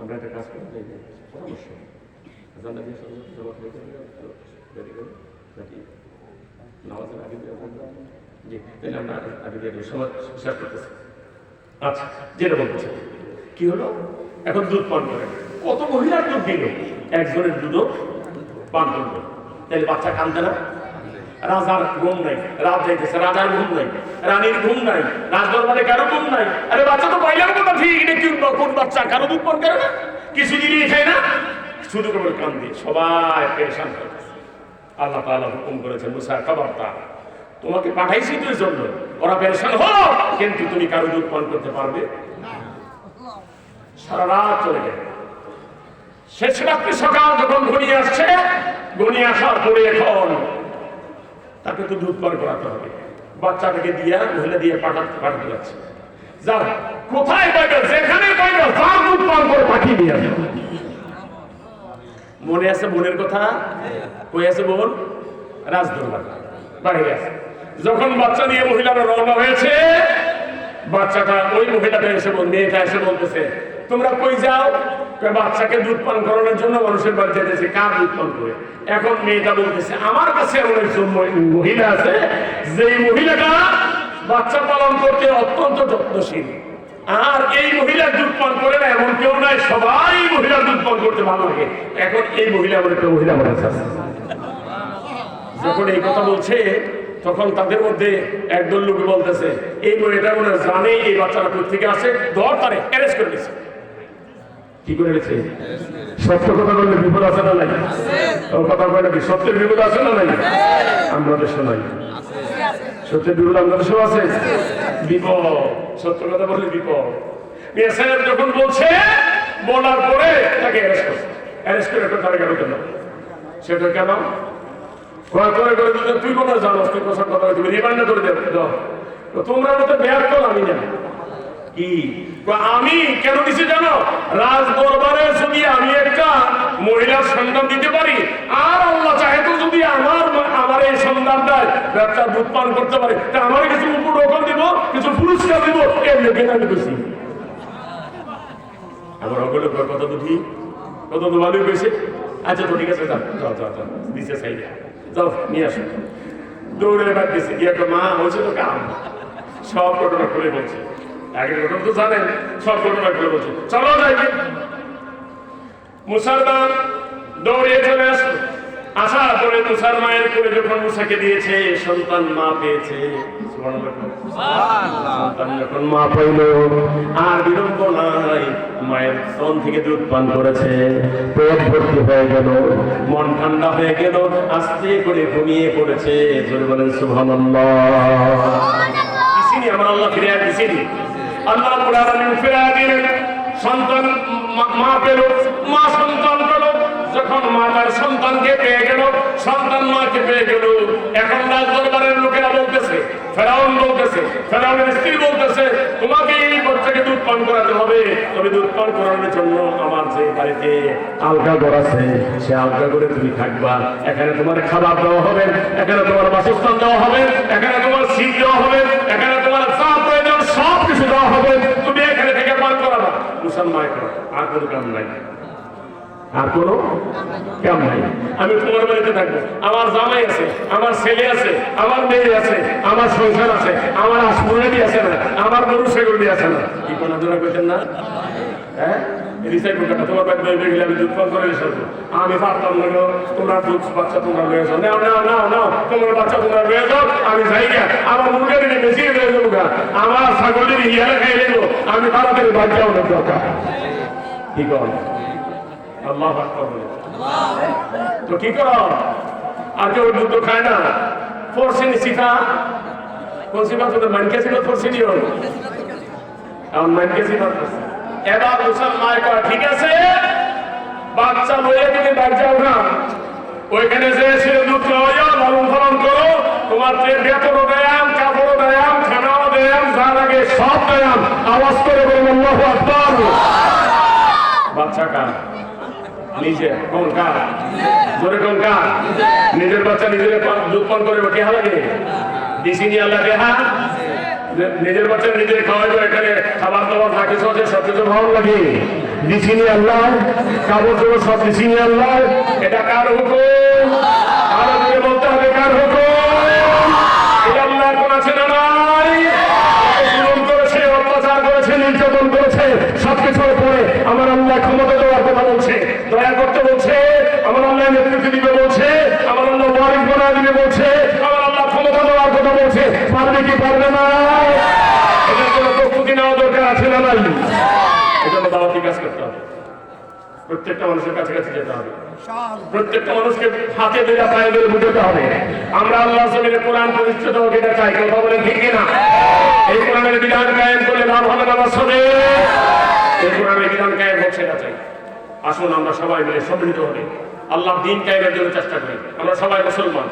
আমরা একটা কাজ করতে চাই, পরামর্শ আজানটা দিয়ে জবাব দিতে নাকি নামাজের আগে জি, তাহলে আমরা আগে দিয়ে সময় শেষ করতেছি। আচ্ছা, যেটা বলতেছে কি হলো, এখন দুধ পান করেন, কত মহিলার দুধ দিল, একজনের দুধও পান করলো, তাহলে বাচ্চা কান্দে না? রাজার ঘুম নাই, রাত যাইতেছে, রাজার ঘুম নাই, রানীর ঘুম নাই, রাজ দরবারে কারো ঘুম নাই। আরে বাচ্চা তো পাইলাম কথা ঠিক, এটা কি কোন বাচ্চা কারো দুধ পান করে না, কিছু জিনিস খায় না, শুধু কেবল কান্দে, সবাই পেরেশান করতেছে। আল্লাহ তাআলা হুকুম করেছেন, মুসা খবরদার, তোমাকে পাঠাইছি তুই জন্য, ওরা পেরেশান হোক, কিন্তু তুমি কারো দুধ পান করতে পারবে না। সারা রাত চলে গেল, শেষ রাত্রি সকাল যখন ঘনিয়ে আসছে, ঘনিয়ে আসার পরে এখন তাকে তো দুধ পান করাতে হবে, বাচ্চাটাকে দিয়া মহিলা দিয়ে পাঠাতে যাচ্ছে। যাও, কোথায় পাইবে, যেখানে পাইবে তার দুধ পান করে পাঠিয়ে দিয়ে আসবে। মনে আছে বোনের কথা? কই আছে বোন? রাজদরবার বাইরে আছে। যখন বাচ্চা নিয়ে মহিলারা রওনা হয়েছে, বাচ্চাটা ওই মহিলাটা এসে মেয়েটা এসে বলতেছে, তোমরা কই যাও? বাচ্চাকে দুধ পান করানোর জন্য মানুষের বাড়ি যেতেছে। কার দুধ পান করে? এখন মেয়েটা বলতেছে, আমার কাছে এমন একজন মহিলা আছে, যে মহিলাটা বাচ্চা পালন করতে অত্যন্ত যত্নশীল, আর এই মহিলার দুধ পান করে না এমন কেউ নাই, সবাই মহিলার দুধ পান করতে ভালো লাগে। এখন এই মহিলা আমার একটা মহিলা আমার কাছে আছে। যখন এই কথা বলছে, তখন তাদের মধ্যে একদল লোক বলতেছে, এই মেয়েটা মনে জানে এই বাচ্চারা কোথা থেকে আসে, ধর তারে অ্যারেস্ট করে দিয়েছে। কি করে দিয়েছে? সত্য কথা বললে বিপদ আছে না নাই? কথা বলে নাকি সত্যের বিপদ আছে না নাই? আমরা দেশে নাই, সত্যের বিপদ আমরা দেশেও আছে। বিপদ, সত্য কথা বললে বিপদ। মিয়া সাহেব যখন বলছে, বলার পরে তাকে অ্যারেস্ট করছে। অ্যারেস্ট করে একটা তারা গেল কেন? সেটা কেন? তুই কোন জানোস, তুই কোথাও কথা তুমি রিমান্ডে করে দাও। তোমরা মতো বেয়ার কল আমি না কি আমি কেন দিছি জানো? রাজ দরবারে যদি আমি একটা মহিলার সন্তান দিতে পারি, আর আল্লাহ চাহে তো যদি আমার এই সন্তানটায় ব্যবসা দুধ পান করতে পারে, তা আমার কিছু উপঢৌকন দিব, কিছু পুরস্কার দিব, এর লেগে আমি বেশি আমার অগলে কত তো ঠিক, কত তো ভালোই পেয়েছে। আচ্ছা তো ঠিক আছে, যাও যাও যাও যাও দিছে সাইড, যাও নিয়ে আসো। দৌড়ে বাদ দিছে, কি একটা মা হয়েছে তো কাম, সব ঘটনা করে বলছে। আগের ঘটনা তো জানেন, সব ঘটনা করে বলছে। চলো যাই। মুসলমান দৌড়িয়ে চলে আসলো। আসার পরে মুসার মায়ের করে যখন মুসাকে দিয়েছে, সন্তান মা পেয়েছে। সন্তান যখন মা পাইল, আর বিলম্ব নাই, মায়ের স্তন থেকে দুধ পান করেছে, পেট ভর্তি হয়ে গেল, মন ঠান্ডা হয়ে গেল, আস্তে করে ঘুমিয়ে পড়েছে। জোরে বলেন সুবহানাল্লাহ। আমার আল্লাহ ফিরে দিয়েছিনি, আল্লাহ রাব্বুল আলামিন ফিরে দিলেন। সন্তান মা পেল, মা সন্তান পেল। যখন মা তার সন্তানকে পেয়ে গেল, সন্তান মাকে পেয়ে গেল, এখন রাজ দরবারের লোকেরা বলতেছে, ফেরাউন বলতেছে, ফেরাউনের স্ত্রী বলতেছে, তোমাকে এই বাচ্চাকে দুধ পান করাতে হবে। তবে দুধ পান করানোর জন্য আমার যে বাড়িতে আলগা ঘর আছে, সে আলগা ঘরে তুমি থাকবা। এখানে তোমার খাবার দেওয়া হবে, এখানে তোমার বাসস্থান দেওয়া হবে, এখানে তোমার সিট দেওয়া হবে, এখানে তোমার চা প্রয়োজন সব কিছু দেওয়া হবে, তুমি এখানে থেকে পান করাবা। মুসলমান আর কোনো কাম নাই, আর কোনো কাম নাই। আমি তোমার বাড়িতে থাকবো, আমার জামাই আছে, আমার ছেলে আছে, আমার মেয়ে আছে, আমার সংসার আছে, আমার আসমুরানি আছে না, আমার গরু ছাগল আছে না। কি কোনো জোড়া করতেন না? হ্যাঁ, তোমার বাড়ি গেলে আমি দুধ পান করে এসেছো, আমি পারতাম না গো, তোমরা দুধ বাচ্চা তোমরা লয়ে যাও, নাও নাও নাও নাও, তোমার বাচ্চা তোমরা লয়ে যাও, আমি যাই গা, আমার মুরগা দিনে বেশি লয়ে যাবো গা, আমার ছাগলের ইয়ারা খাই নেবো, আমি তাড়াতাড়ি বাচ্চা অনেক দরকার। কি কর আল্লাহ তো কি করো? আর কেউ দুধ তো খায় না, ফোরসেনি শিখা, কোন শিখা তোদের মানকে ছিল ফোরসেনি হল, এখন মানকে শিখা। এবার মুসলমান করা ঠিক আছে, বাচ্চা লয়ে তুমি বাড়ি যাও না, ওইখানে যে ছিল দুধ খাওয়াইও, লালন পালন করো, তোমার বেতনও দেয়াম, কাপড়ও দেয়াম, খানাও দেয়াম, যা লাগে সব দেয়াম। আওয়াজ করে বলুন আল্লাহু আকবার। কার? নিজে। কোন কার? জোরে কোন কার? নিজের বাচ্চা নিজের দুধ পান করে কে লাগে? দিছি নি আল্লাহ দেহা? নিজের বাচ্চা নিজে খাওয়াইবো, এখানে খাবার দাবার থাকে সব কিছু ভালো লাগে। দিছি নি আল্লাহ, কাপড় চোপড় সব দিছি নি আল্লাহ। এটা কার হুকুম? আরো জোরে বলতে হবে, কার হুকুম? এটা আল্লাহর কোন আছে না নাই? জুলুম করেছে, অত্যাচার করেছে, নির্যাতন করেছে, সবকিছুর উপরে আমার আল্লাহ ক্ষমতা দেওয়ার কথা বলছে, দয়া করতে বলছে, আমার আল্লাহ নেতৃত্ব দিবে বলছে, আমার আল্লাহ ওয়ারিস বানায় দিবে বলছে, আমার আল্লাহ ক্ষমতা দেওয়ার কথা বলছে। পারবে কি পারবে না? এটার জন্য প্রস্তুতি নেওয়া দরকার আছে না নাই? এজন্য দাওয়াতি কাজ করতে হবে, প্রত্যেকটা মানুষের কাছে কাছে যেতে হবে, প্রত্যেকটা মানুষকে হাতে ধরে পায়ে ধরে বুঝতে হবে। আমরা আল্লাহ জমিনে কোরআন প্রতিষ্ঠিত হোক এটা চাই, কথা বলেন ঠিক কিনা? এই কোরআনের বিধান কায়েম করলে লাভ হবে না বাস্তবে? এই কোরআনের বিধান কায়েম হচ্ছে না চাই। আসুন আমরা সবাই মিলে সম্মিলিত হবে আল্লাহ দিন কায়েমের জন্য চেষ্টা করি। আমরা সবাই মুসলমান,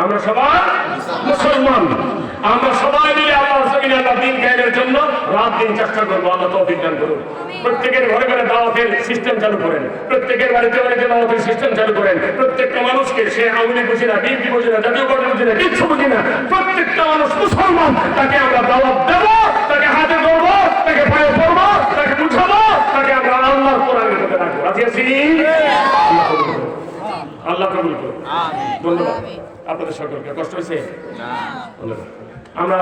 আমরা সবাই মুসলমান, আমরা সবাই মিলে আল্লাহ জমিনে আল্লাহ দিন কায়েমের জন্য রাত দিন চেষ্টা করবো। আল্লাহ তৌফিক দান করুন। প্রত্যেকের ঘরে ঘরে দাওয়াতের সিস্টেম চালু করেন, প্রত্যেকের বাড়িতে বাড়িতে দাওয়াতের সিস্টেম চালু করেন। প্রত্যেকটা মানুষকে, সে আওয়ামী লীগ বুঝি না, বিএনপি বুঝি না, জাতীয় পার্টি বুঝি না, কিচ্ছু বুঝি না, প্রত্যেকটা মানুষ মুসলমান, তাকে আমরা দাওয়াত দেবো, তাকে হাতে ধরবো, তাকে পায়ে পড়বো, তাকে বুঝাবো, তাকে আমরা আল্লাহর কোরআনের মধ্যে রাখবো। রাজি আছি? আল্লাহ কবুল করুন। ধন্যবাদ আপনাদের সকলকে। কষ্ট হয়েছে? আমরা